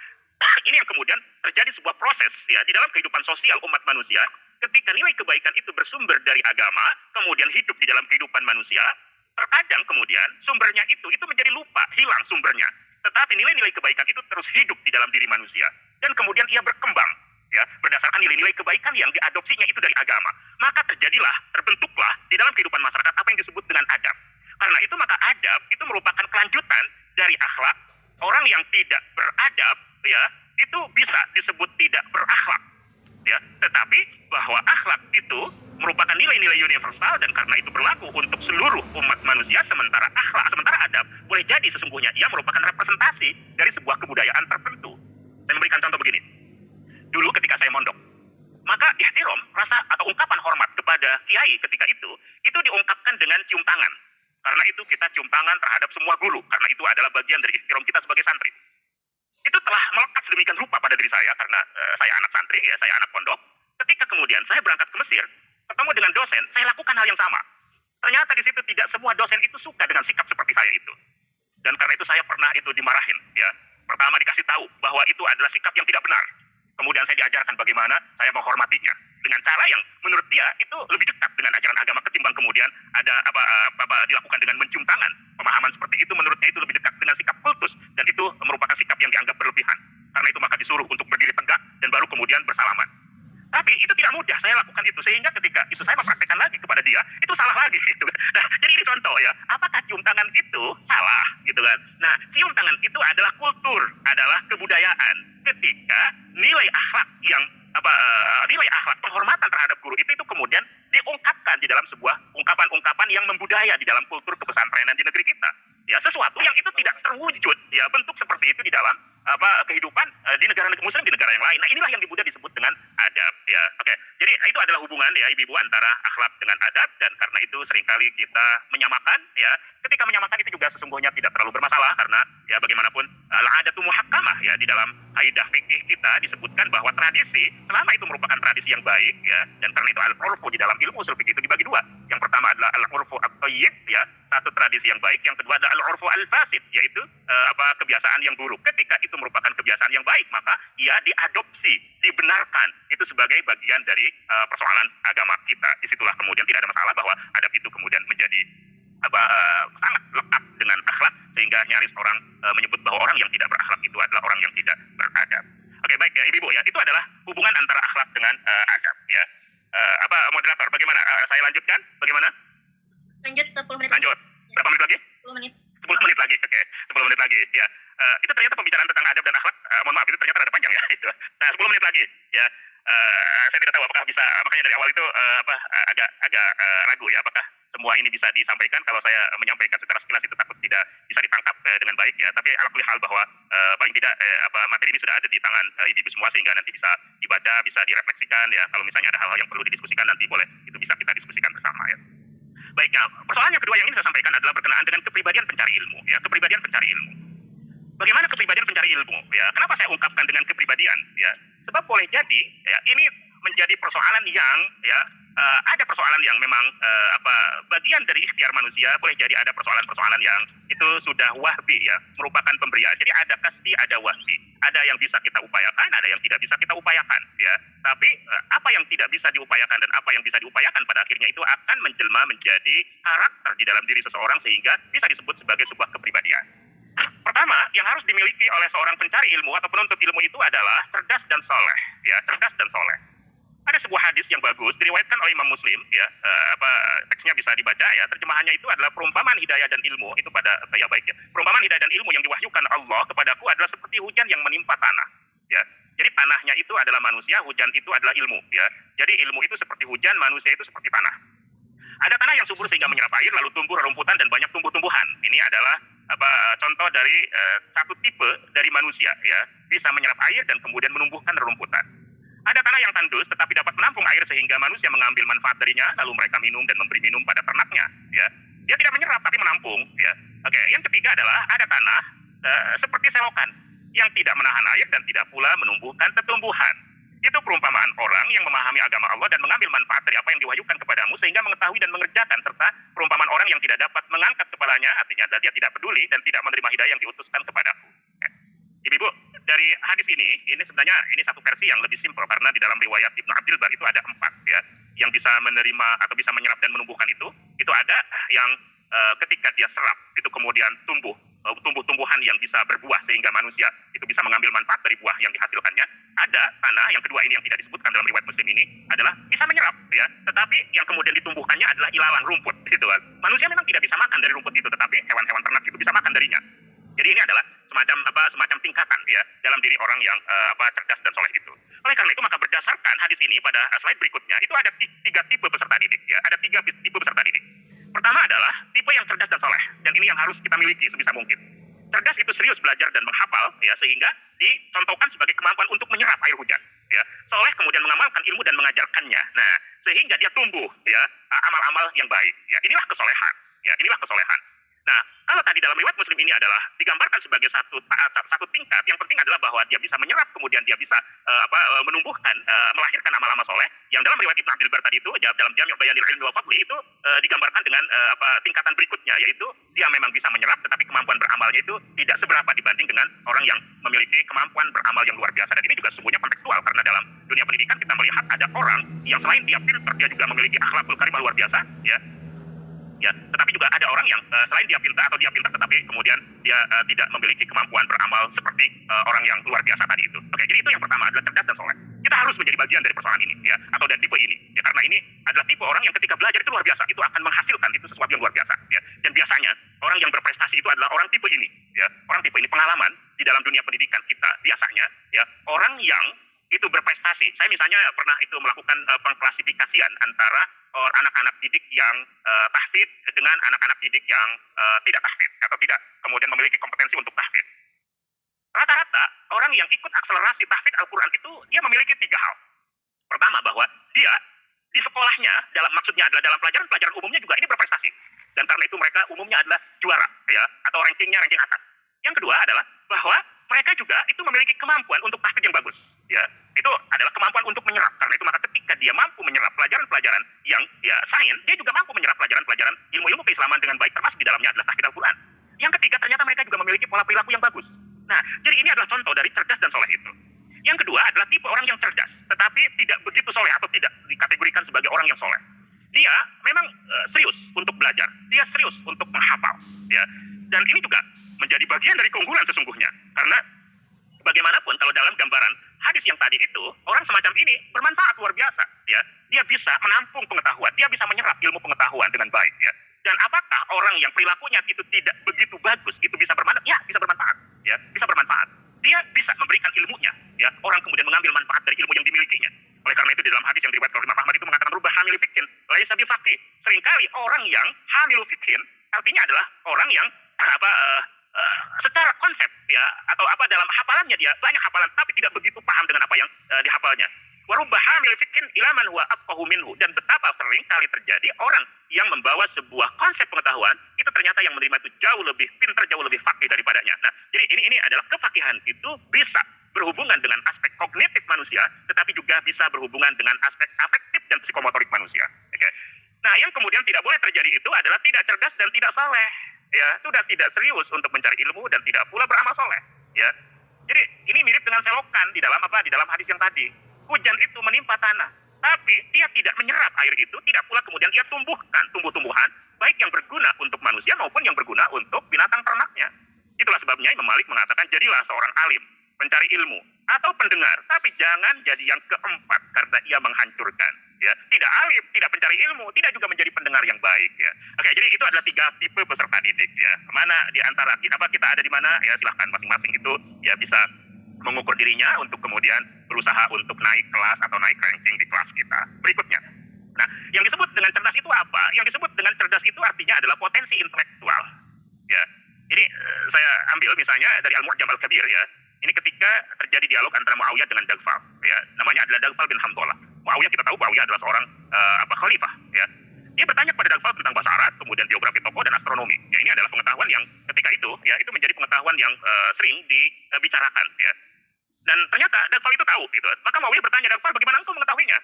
ini yang kemudian terjadi sebuah proses, ya, di dalam kehidupan sosial umat manusia. Ketika nilai kebaikan itu bersumber dari agama, kemudian hidup di dalam kehidupan manusia, terkadang kemudian sumbernya itu menjadi lupa, hilang sumbernya. Tetapi nilai-nilai kebaikan itu terus hidup di dalam diri manusia. Dan kemudian ia berkembang. ya, berdasarkan nilai-nilai kebaikan yang diadopsinya itu dari agama. Maka terbentuklah di dalam kehidupan masyarakat apa yang disebut dengan adab. Karena itu maka adab itu merupakan kelanjutan dari akhlak. Orang yang tidak beradab, ya, itu bisa disebut tidak berakhlak, ya. Tetapi bahwa akhlak itu merupakan nilai-nilai universal dan karena itu berlaku untuk seluruh umat manusia, sementara adab boleh jadi sesungguhnya ia merupakan representasi dari sebuah kebudayaan tertentu. Saya memberikan contoh begini. Dulu ketika saya mondok, maka ihtiram, rasa atau ungkapan hormat kepada kiai ketika itu diungkapkan dengan cium tangan. Karena itu kita cium tangan terhadap semua guru, karena itu adalah bagian dari ihtiram kita sebagai santri. Itu telah melekat sedemikian rupa pada diri saya karena saya anak santri, ya, saya anak pondok. Ketika kemudian saya berangkat ke Mesir, ketemu dengan dosen, saya lakukan hal yang sama. Ternyata di situ tidak semua dosen itu suka dengan sikap seperti saya itu. Dan karena itu saya pernah itu dimarahin, ya. Pertama dikasih tahu bahwa itu adalah sikap yang tidak benar. Kemudian saya diajarkan bagaimana saya menghormatinya dengan cara yang menurut dia itu lebih dekat dengan ajaran agama ketimbang kemudian ada dilakukan dengan mencium tangan. Pemahaman seperti itu menurutnya itu lebih dekat dengan sikap kultus dan itu merupakan sikap yang dianggap berlebihan. Karena itu maka disuruh untuk berdiri tegak dan baru kemudian bersalaman. Tapi itu tidak mudah saya lakukan itu, sehingga ketika itu saya mempraktekkan lagi kepada dia, itu salah lagi gitu. Nah, jadi ini contoh ya, apakah cium tangan itu salah gitu kan. Nah, cium tangan itu adalah kultur, adalah kebudayaan. Ketika nilai akhlak yang nilai akhlak penghormatan terhadap guru itu kemudian diungkapkan di dalam sebuah ungkapan-ungkapan yang membudaya di dalam kultur kepesantrenan di negeri kita. Ya, sesuatu yang itu tidak terwujud, ya, bentuk seperti itu di dalam kehidupan di negara-negara muslim, di negara yang lain. Nah, inilah yang di Buddha disebut dengan adab, ya. Oke. Jadi itu adalah hubungan, ya, ibu-ibu, antara akhlak dengan adab, dan karena itu seringkali kita menyamakan, ya. Ketika menyamakan itu juga sesungguhnya tidak terlalu bermasalah karena ya bagaimanapun al-adatu muhakkamah, ya, di dalam kaidah fikih kita disebutkan bahwa tradisi selama itu merupakan tradisi yang baik, ya, dan karena itu al-urfu di dalam ilmu usul fikih itu dibagi dua. Yang pertama adalah al-urfu at-thayyib, ya, satu tradisi yang baik, yang kedua adalah al-urfu al-fasid, yaitu kebiasaan yang buruk. Ketika itu merupakan kebiasaan yang baik, maka ia diadopsi, dibenarkan, itu sebagai bagian dari persoalan agama kita. Disitulah kemudian tidak ada masalah bahwa adab itu kemudian menjadi sangat lekat dengan akhlak, sehingga nyaris orang menyebut bahwa orang yang tidak berakhlak itu adalah orang yang tidak beradab. Oke, baik, ya, ibu-ibu, ya, itu adalah hubungan antara akhlak dengan adab, ya. Moderator, bagaimana? Saya lanjutkan, bagaimana? Lanjut 10 menit. Lanjut. Berapa menit lagi? 10 menit. 10 menit lagi, oke. 10 menit lagi, ya. Itu ternyata pembicaraan tentang adab dan akhlak, mohon maaf, itu ternyata ada panjang, ya. Itu. Nah, 10 menit lagi, ya. Saya tidak tahu apakah bisa, makanya dari awal itu agak ragu, ya, apakah semua ini bisa disampaikan. Kalau saya menyampaikan secara sekilas itu takut tidak bisa ditangkap dengan baik, ya. Tapi ala kulli hal bahwa paling tidak materi ini sudah ada di tangan ibu-ibu semua, sehingga nanti bisa dibaca, bisa direfleksikan, ya. Kalau misalnya ada hal-hal yang perlu didiskusikan nanti boleh itu bisa kita diskusikan bersama, ya. Baik, ya. Persoalan yang kedua yang ingin saya sampaikan adalah berkenaan dengan kepribadian pencari ilmu, ya. Kepribadian pencari ilmu. Bagaimana kepribadian pencari ilmu, ya? Kenapa saya ungkapkan dengan kepribadian, ya? Sebab boleh jadi, ya, ini menjadi persoalan yang, ya, ada persoalan yang memang bagian dari ikhtiar manusia. Boleh jadi ada persoalan-persoalan yang itu sudah wahbi, ya, merupakan pemberian. Jadi ada kasbi, ada wahbi. Ada yang bisa kita upayakan, ada yang tidak bisa kita upayakan, ya. Tapi apa yang tidak bisa diupayakan dan apa yang bisa diupayakan pada akhirnya itu akan menjelma menjadi karakter di dalam diri seseorang, sehingga bisa disebut sebagai sebuah kepribadian. Pertama, yang harus dimiliki oleh seorang pencari ilmu atau penuntut ilmu itu adalah cerdas dan soleh, ya, cerdas dan soleh. Ada sebuah hadis yang bagus diriwayatkan oleh Imam Muslim, ya, teksnya bisa dibaca, ya. Terjemahannya itu adalah perumpamaan hidayah dan ilmu itu pada ya, baik, ya. Perumpamaan hidayah dan ilmu yang diwahyukan Allah kepadaku adalah seperti hujan yang menimpa tanah, ya. Jadi tanahnya itu adalah manusia, hujan itu adalah ilmu, ya. Jadi ilmu itu seperti hujan, manusia itu seperti tanah. Ada tanah yang subur sehingga menyerap air, lalu tumbuh rerumputan dan banyak tumbuh-tumbuhan. Ini adalah contoh dari satu tipe dari manusia, ya, bisa menyerap air dan kemudian menumbuhkan rerumputan. Ada tanah yang tandus tetapi dapat menampung air sehingga manusia mengambil manfaat darinya, lalu mereka minum dan memberi minum pada ternaknya, ya. Dia tidak menyerap tapi menampung, ya. Oke, yang ketiga adalah ada tanah seperti selokan yang tidak menahan air dan tidak pula menumbuhkan tumbuhan. Itu perumpamaan orang yang memahami agama Allah dan mengambil manfaat dari apa yang diwahyukan kepadamu sehingga mengetahui dan mengerjakan, serta perumpamaan orang yang tidak dapat mengangkat kepalanya, artinya dia tidak peduli dan tidak menerima hidayah yang diutuskan kepadaku. Ibu-ibu, dari hadis ini sebenarnya ini satu versi yang lebih simpel karena di dalam riwayat Ibnu Abdul Bar itu ada 4, ya, yang bisa menerima atau bisa menyerap dan menumbuhkan itu ada yang ketika dia serap itu kemudian tumbuh tumbuh-tumbuhan yang bisa berbuah sehingga manusia itu bisa mengambil manfaat dari buah yang dihasilkannya. Ada tanah yang kedua ini yang tidak disebutkan dalam riwayat Muslim ini adalah bisa menyerap, ya. Tetapi yang kemudian ditumbuhkannya adalah ilalang, rumput, gitu kan. Manusia memang tidak bisa makan dari rumput itu, tetapi hewan-hewan ternak itu bisa makan darinya. Jadi ini adalah semacam tingkatan, ya, dalam diri orang yang cerdas dan soleh itu. Oleh karena itu maka berdasarkan hadis ini pada slide berikutnya itu ada tiga tipe peserta didik, ya. Ada tiga tipe peserta didik. Pertama adalah tipe yang cerdas dan soleh, dan ini yang harus kita miliki sebisa mungkin. Cerdas itu serius belajar dan menghafal, ya, sehingga dicontohkan sebagai kemampuan untuk menyerap air hujan, ya. Soleh kemudian mengamalkan ilmu dan mengajarkannya. Nah, sehingga dia tumbuh, ya, amal-amal yang baik. Ya, inilah kesolehan. Ya, inilah kesolehan. Nah, kalau tadi dalam riwayat Muslim ini adalah digambarkan sebagai satu tingkat, yang penting adalah bahwa dia bisa menyerap, kemudian dia bisa menumbuhkan, melahirkan amal-amal soleh. Yang dalam riwayat Ibnu Abdul Bar tadi itu, dalam Jami' Bayanil Ilmi wa Fadli itu digambarkan dengan tingkatan berikutnya, yaitu dia memang bisa menyerap, tetapi kemampuan beramalnya itu tidak seberapa dibanding dengan orang yang memiliki kemampuan beramal yang luar biasa. Dan ini juga sesungguhnya kontekstual, karena dalam dunia pendidikan kita melihat ada orang yang selain dia pintar, dia juga memiliki akhlakul karimah luar biasa, ya. Ya, tetapi juga ada orang yang selain dia pintar atau dia pintar tetapi kemudian dia tidak memiliki kemampuan beramal seperti orang yang luar biasa tadi itu. Oke, jadi itu yang pertama adalah cerdas dan soleh. Kita harus menjadi bagian dari persoalan ini, ya, atau dari tipe ini. Ya, karena ini adalah tipe orang yang ketika belajar itu luar biasa, itu akan menghasilkan itu sesuatu yang luar biasa, ya. Dan biasanya orang yang berprestasi itu adalah orang tipe ini, ya. Orang tipe ini pengalaman di dalam dunia pendidikan kita biasanya, ya, orang yang itu berprestasi. Saya misalnya pernah itu melakukan pengklasifikasian antara anak-anak didik yang tahfidz dengan anak-anak didik yang tidak tahfidz atau tidak kemudian memiliki kompetensi untuk tahfidz. Rata-rata orang yang ikut akselerasi tahfidz Al-Quran itu dia memiliki tiga hal. Pertama, bahwa dia di sekolahnya, maksudnya adalah dalam pelajaran umumnya juga ini berprestasi, dan karena itu mereka umumnya adalah juara, ya, atau ranking atas. Yang kedua adalah bahwa mereka juga itu memiliki kemampuan untuk tahfidz yang bagus, ya. Itu adalah kemampuan untuk menyerap. Karena itu maka ketika dia mampu menyerap pelajaran-pelajaran yang, ya, sains, dia juga mampu menyerap pelajaran-pelajaran ilmu-ilmu keislaman dengan baik, termasuk di dalamnya adalah tahfidz Al-Quran. Yang ketiga, ternyata mereka juga memiliki pola perilaku yang bagus. Nah, jadi ini adalah contoh dari cerdas dan soleh itu. Yang kedua adalah tipe orang yang cerdas, tetapi tidak begitu soleh atau tidak dikategorikan sebagai orang yang soleh. Dia memang serius untuk belajar, dia serius untuk menghafal, ya. Dan ini juga menjadi bagian dari keunggulan sesungguhnya. Karena bagaimanapun kalau dalam gambaran hadis yang tadi itu, orang semacam ini bermanfaat luar biasa, ya. Dia bisa menampung pengetahuan, dia bisa menyerap ilmu pengetahuan dengan baik, ya. Dan apakah orang yang perilakunya itu tidak begitu bagus itu bisa bermanfaat? Ya, bisa bermanfaat, ya, bisa bermanfaat. Dia bisa memberikan ilmunya, ya. Orang kemudian mengambil manfaat dari ilmu yang dimilikinya. Oleh karena itu di dalam hadis yang diriwayatkan oleh Imam Ahmad itu mengatakan rubah hamil fikin, laisa bifaqih. Seringkali orang yang hamil fikin artinya adalah orang yang secara konsep, ya, atau dalam hafalannya dia banyak hafalan tapi tidak begitu paham dengan apa yang dihafalnya. Warubah hamil fikin ilaman huwa afqahu minhu. Dan betapa sering kali terjadi orang yang membawa sebuah konsep pengetahuan itu ternyata yang menerima itu jauh lebih pintar, jauh lebih faqih daripadanya. Nah, jadi ini adalah kefakihan itu bisa berhubungan dengan aspek kognitif manusia, tetapi juga bisa berhubungan dengan aspek afektif dan psikomotorik manusia. Oke. Nah, yang kemudian tidak boleh terjadi itu adalah tidak cerdas dan tidak saleh. Ya, sudah tidak serius untuk mencari ilmu dan tidak pula beramal soleh, ya. Jadi ini mirip dengan selokan di dalam hadis yang tadi. Hujan itu menimpa tanah, tapi dia tidak menyerap air itu, tidak pula kemudian dia tumbuhkan tumbuh-tumbuhan baik yang berguna untuk manusia maupun yang berguna untuk binatang ternaknya. Itulah sebabnya Imam Malik mengatakan jadilah seorang alim, pencari ilmu atau pendengar, tapi jangan jadi yang keempat karena ia menghancurkan, ya. Tidak alim, tidak pencari ilmu, tidak juga menjadi pendengar yang baik, ya. Oke, jadi itu adalah tiga tipe peserta didik, ya. Mana di antara kita ada di mana, ya, silahkan masing-masing itu, ya, bisa mengukur dirinya untuk kemudian berusaha untuk naik kelas atau naik ranking di kelas kita berikutnya. Nah, yang disebut dengan cerdas itu apa? Yang disebut dengan cerdas itu artinya adalah potensi intelektual, ya. Jadi saya ambil misalnya dari Al-Mu'jam Al-Kabir, ya. Ini ketika terjadi dialog antara Muawiyah dengan Daghfal, ya. Namanya adalah Daghfal bin Hamdallah. Muawiyah kita tahu Muawiyah adalah seorang khalifah, ya. Dia bertanya kepada Daghfal tentang bahasa Arab, kemudian biografi tokoh dan astronomi. Ya, ini adalah pengetahuan yang ketika itu, ya, itu menjadi pengetahuan yang sering dibicarakan, ya. Dan ternyata Daghfal itu tahu, gitu. Maka Muawiyah bertanya, Daghfal, bagaimana engkau mengetahuinya?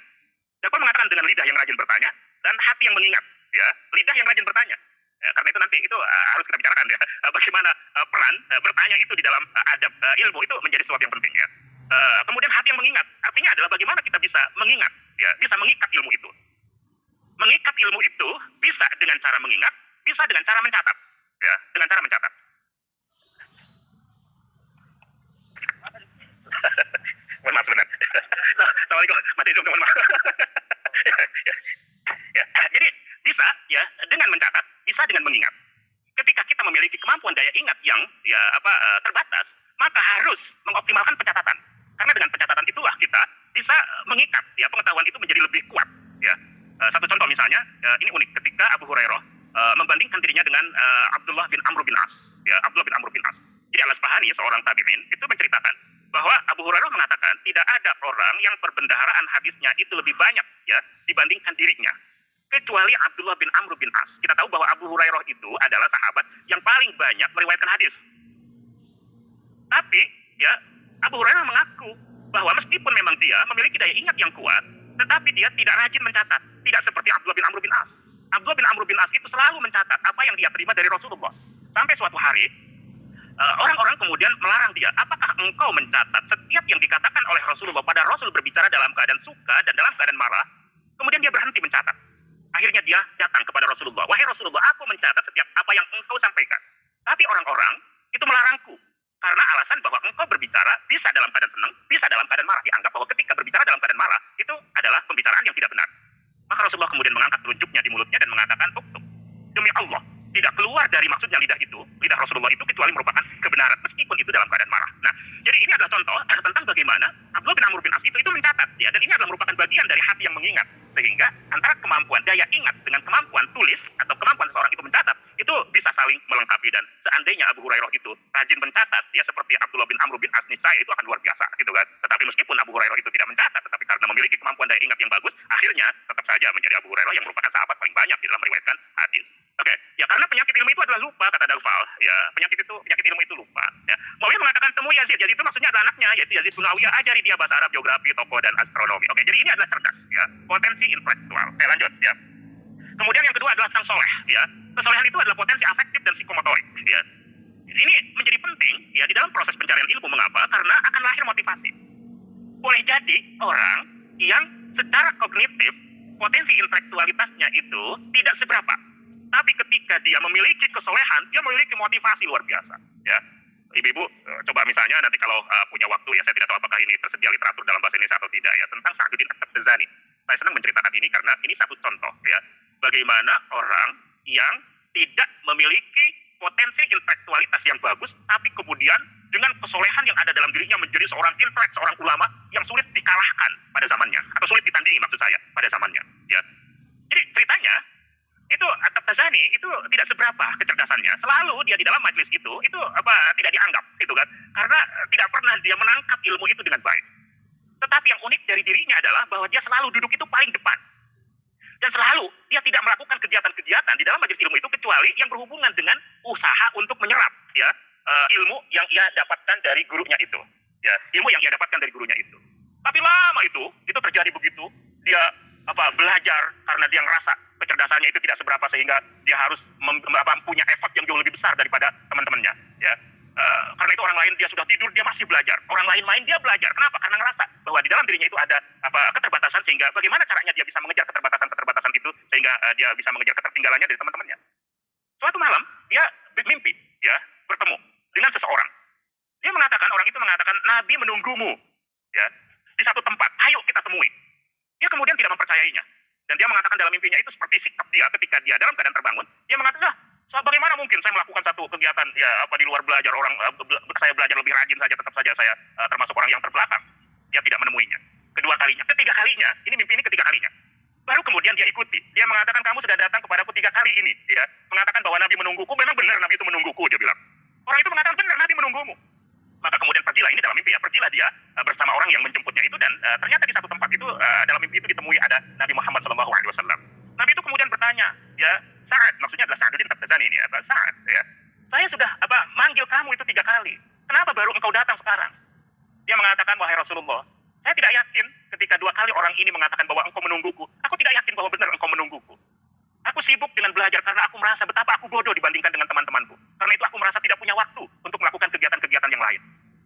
Daghfal mengatakan dengan lidah yang rajin bertanya dan hati yang mengingat, ya. Lidah yang rajin bertanya. Ya, karena itu nanti itu harus kita bicarakan, ya, bagaimana peran bertanya itu di dalam adab ilmu itu menjadi sesuatu yang penting, ya. Kemudian hati yang mengingat artinya adalah bagaimana kita bisa mengingat, ya, bisa mengikat ilmu itu. Mengikat ilmu itu bisa dengan cara mengingat, bisa dengan cara mencatat, ya, dengan cara mencatat. Mohon maaf sebentar. Assalamualaikum. Mati dulu, mohon maaf. Ya, jadi bisa ya dengan mencatat, bisa dengan mengingat. Ketika kita memiliki kemampuan daya ingat yang terbatas, maka harus mengoptimalkan pencatatan. Karena dengan pencatatan itulah kita bisa mengikat ya pengetahuan itu menjadi lebih kuat. Ya, satu contoh misalnya, ini unik ketika Abu Hurairah membandingkan dirinya dengan Abdullah bin Amr bin As. Ya, Abdullah bin Amr bin As. Jadi Al-Asbahani seorang tabi'in itu menceritakan bahwa Abu Hurairah mengatakan tidak ada orang yang perbendaharaan hadisnya itu lebih banyak ya dibandingkan dirinya kecuali Abdullah bin Amr bin As. Kita tahu bahwa Abu Hurairah itu adalah sahabat yang paling banyak meriwayatkan hadis. Tapi ya Abu Hurairah mengaku bahwa meskipun memang dia memiliki daya ingat yang kuat, tetapi dia tidak rajin mencatat, tidak seperti Abdullah bin Amr bin As. Abdullah bin Amr bin As itu selalu mencatat apa yang dia terima dari Rasulullah. Sampai suatu hari orang-orang kemudian melarang dia, apakah engkau mencatat setiap yang dikatakan oleh Rasulullah pada Rasul berbicara dalam keadaan suka dan dalam keadaan marah? Kemudian dia berhenti mencatat. Akhirnya dia datang kepada Rasulullah, wahai Rasulullah, aku mencatat setiap apa yang engkau sampaikan. Tapi orang-orang itu melarangku karena alasan bahwa engkau berbicara bisa dalam keadaan senang, bisa dalam keadaan marah. Dianggap bahwa ketika berbicara dalam keadaan marah itu adalah pembicaraan yang tidak benar. Maka Rasulullah kemudian mengangkat telunjuknya di mulutnya dan mengatakan, "Uktub, demi Allah, tidak keluar dari maksudnya lidah itu, lidah Rasulullah itu kecuali merupakan kebenaran meskipun itu dalam keadaan marah." Nah, jadi ini adalah contoh tentang bagaimana Abdullah bin Amr bin As itu mencatat ya, dan ini adalah merupakan bagian dari hati yang mengingat, sehingga antara kemampuan daya ingat dengan kemampuan tulis atau kemampuan seseorang itu mencatat itu bisa saling melengkapi. Dan seandainya Abu Hurairah itu rajin mencatat ya seperti Abdullah bin Amr bin As, niscaya itu akan luar biasa gitu kan. Tetapi meskipun Abu Hurairah itu tidak mencatat, tetapi karena memiliki kemampuan daya ingat yang bagus, akhirnya tetap saja menjadi Abu Hurairah yang merupakan sahabat paling banyak di dalam meriwayatkan hadis. Oke, ya karena penyakit ilmu itu adalah lupa, kata Daufal. Ya, penyakit ilmu itu lupa. Ya, Muawiyah mengatakan temui Yazid. Yazid itu maksudnya adalah anaknya, yaitu Yazid bin Muawiyah, ajari dia bahasa Arab, geografi, toko dan astronomi. Oke, jadi ini adalah cerdas, ya, potensi intelektual. Lanjut, ya. Kemudian yang kedua adalah tentang soleh, ya. Kesolehan itu adalah potensi afektif dan psikomotorik, ya. Ini menjadi penting, ya, di dalam proses pencarian ilmu. Mengapa? Karena akan lahir motivasi. Boleh jadi orang yang secara kognitif potensi intelektualitasnya itu tidak seberapa, tapi ketika dia memiliki kesolehan, dia memiliki motivasi luar biasa. Ya, ibu-ibu, coba misalnya nanti kalau punya waktu, ya, saya tidak tahu apakah ini tersedia literatur dalam bahasa Indonesia atau tidak, ya, tentang Sa'duddin At-Tabazani. Saya senang menceritakan ini karena ini satu contoh, ya, bagaimana orang yang tidak memiliki potensi intelektualitas yang bagus, tapi kemudian dengan kesolehan yang ada dalam dirinya menjadi seorang intelek, seorang ulama yang sulit dikalahkan pada zamannya, atau sulit ditandingi maksud saya pada zamannya. Ya, jadi ceritanya itu At-Tabazani itu tidak seberapa kecerdasannya. Selalu dia di dalam majelis itu tidak dianggap, gitu kan? Karena tidak pernah dia menangkap ilmu itu dengan baik. Tetapi yang unik dari dirinya adalah bahwa dia selalu duduk itu paling depan. Dan selalu dia tidak melakukan kegiatan-kegiatan di dalam majelis ilmu itu kecuali yang berhubungan dengan usaha untuk menyerap ya ilmu yang ia dapatkan dari gurunya itu. Ya, ilmu yang ia dapatkan dari gurunya itu. Tapi lama itu terjadi begitu. Dia belajar karena dia ngerasa kecerdasannya itu tidak seberapa sehingga dia harus punya effort yang jauh lebih besar daripada teman-temannya. Ya. Karena itu orang lain dia sudah tidur, dia masih belajar. Orang lain main, dia belajar. Kenapa? Karena ngerasa bahwa di dalam dirinya itu ada keterbatasan, sehingga bagaimana caranya dia bisa mengejar keterbatasan itu sehingga dia bisa mengejar ketertinggalannya dari teman-temannya. Suatu malam dia bermimpi, ya, bertemu dengan seseorang. Orang itu mengatakan Nabi menunggumu, ya, di satu tempat. Ayo kita temui. Dia kemudian tidak mempercayainya. Dan dia mengatakan dalam mimpinya itu seperti sikap dia ketika dia dalam keadaan terbangun. Dia mengatakan, bagaimana mungkin saya melakukan satu kegiatan di luar belajar, saya belajar lebih rajin saja, tetap saja saya termasuk orang yang terbelakang. Dia tidak menemuinya. Kedua kalinya, ketiga kalinya, ini mimpi ini ketiga kalinya. Baru kemudian dia ikuti. Dia mengatakan, kamu sudah datang kepadaku 3 kali ini, ya. Mengatakan bahwa Nabi menungguku. Memang benar Nabi itu menungguku, dia bilang. Orang itu mengatakan, benar Nabi menunggumu. Maka kemudian pergilah, ini dalam mimpi ya, pergilah dia bersama orang yang menjemputnya itu, dan ternyata di satu tempat itu dalam mimpi itu ditemui ada Nabi Muhammad SAW. Nabi itu kemudian bertanya, ya, Sa'ad, maksudnya adalah Sa'duddin At-Tabazani ini, ya, Sa'ad, ya, saya sudah manggil kamu itu 3 kali. Kenapa baru engkau datang sekarang? Dia mengatakan, wahai Rasulullah, saya tidak yakin ketika 2 kali orang ini mengatakan bahwa engkau menungguku. Aku tidak yakin bahwa benar engkau menungguku. Aku sibuk dengan belajar karena aku merasa betapa aku bodoh dibandingkan dengan teman-temanku. Karena itu aku merasa tidak punya waktu untuk melakukan kegiatan-kegiatan yang lain.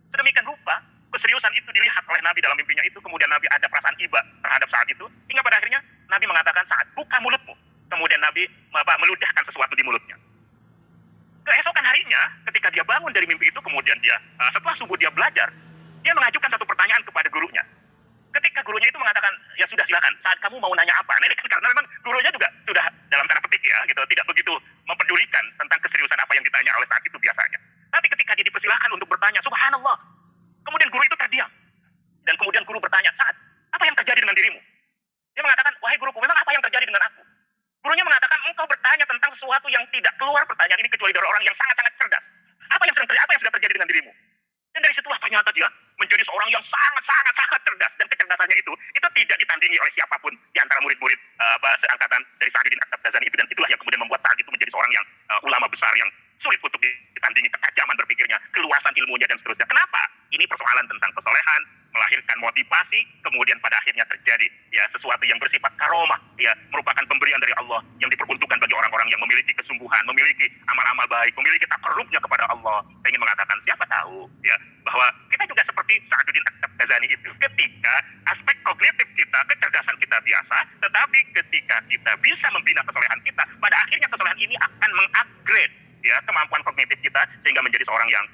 Sedemikian rupa, keseriusan itu dilihat oleh Nabi dalam mimpinya itu. Kemudian Nabi ada perasaan iba terhadap saat itu. Hingga pada akhirnya Nabi mengatakan, Sa'ad, buka mulutmu. Kemudian Nabi meludahkan sesuatu di mulutnya. Keesokan harinya, ketika dia bangun dari mimpi itu, kemudian dia setelah subuh dia belajar. Dia mengajukan satu pertanyaan kepada gurunya. Ketika gurunya itu mengatakan, ya sudah silakan, saat kamu mau nanya apa? Nah ini kan karena memang gurunya juga sudah dalam tanda petik ya, gitu, tidak begitu mempedulikan tentang keseriusan apa yang ditanya oleh saat itu biasanya. Tapi ketika dia dipersilahkan untuk bertanya, subhanallah, kemudian guru itu terdiam. Dan kemudian guru bertanya, saat, apa yang terjadi dengan dirimu? Dia mengatakan, wahai guruku, memang apa yang terjadi dengan aku? Gurunya mengatakan, engkau bertanya tentang sesuatu yang tidak keluar pertanyaan ini kecuali dari orang yang sangat-sangat cerdas. Apa yang sudah terjadi dengan dirimu? Dan dari situlah ternyata dia menjadi seorang yang sangat cerdas, dan kecerdasannya itu tidak ditandingi oleh siapapun di antara murid-murid seangkatan dari Sa'duddin At-Tabtazani itu, dan itulah yang kemudian membuat Sa'ad itu menjadi seorang yang ulama besar yang sulit untuk ditandingi ketajaman berpikirnya, keluasan ilmunya dan seterusnya. Kenapa? Ini persoalan tentang kesolehan, melahirkan motivasi, kemudian pada akhirnya terjadi ya sesuatu yang bersifat karomah, ya merupakan pemberian dari Allah yang diperuntukkan bagi orang-orang yang memiliki kesungguhan, memiliki amal-amal baik, memiliki takarrubnya kepada Allah. Saya ingin mengatakan, siapa tahu ya bahwa kita juga seperti Sa'duddin At-Tabtazani itu, ketika aspek kognitif kita, kecerdasan kita biasa, tetapi ketika kita bisa membina kesolehan kita, pada akhirnya kesolehan ini akan mengupgrade ya kemampuan kognitif kita sehingga menjadi seorang yang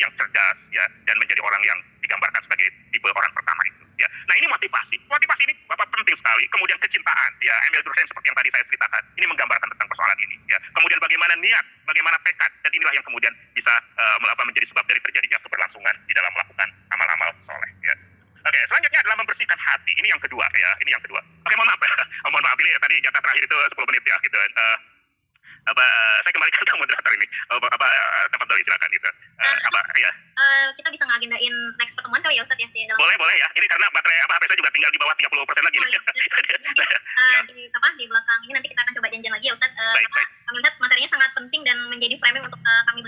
yang cerdas ya, dan menjadi orang yang digambarkan sebagai tipe orang pertama itu ya. Nah ini motivasi ini Bapak penting sekali. Kemudian kecintaan ya, Emil Durkheim seperti yang tadi saya ceritakan ini menggambarkan tentang persoalan ini ya. Kemudian bagaimana niat, bagaimana tekad, dan inilah yang kemudian bisa menjadi sebab dari terjadinya keberlangsungan di dalam melakukan amal-amal soleh ya. Oke, selanjutnya adalah membersihkan hati. Ini yang kedua ya, ini yang kedua. Oke, mohon maaf ya. Mohon maaf, ini tadi jatah terakhir itu 10 menit ya gitu. Saya kembalikan ke moderator ini. Tafadhol silakan gitu. Ya. Kita bisa ngagendain next pertemuan kali ya Ustaz ya di dalam. Boleh ya. Ini karena baterai HP saya juga tinggal di bawah 30% lagi. Oh, iya. Di belakang ini nanti kita akan coba janjian lagi ya Ustaz. Kami lihat materinya sangat penting dan menjadi framing untuk kami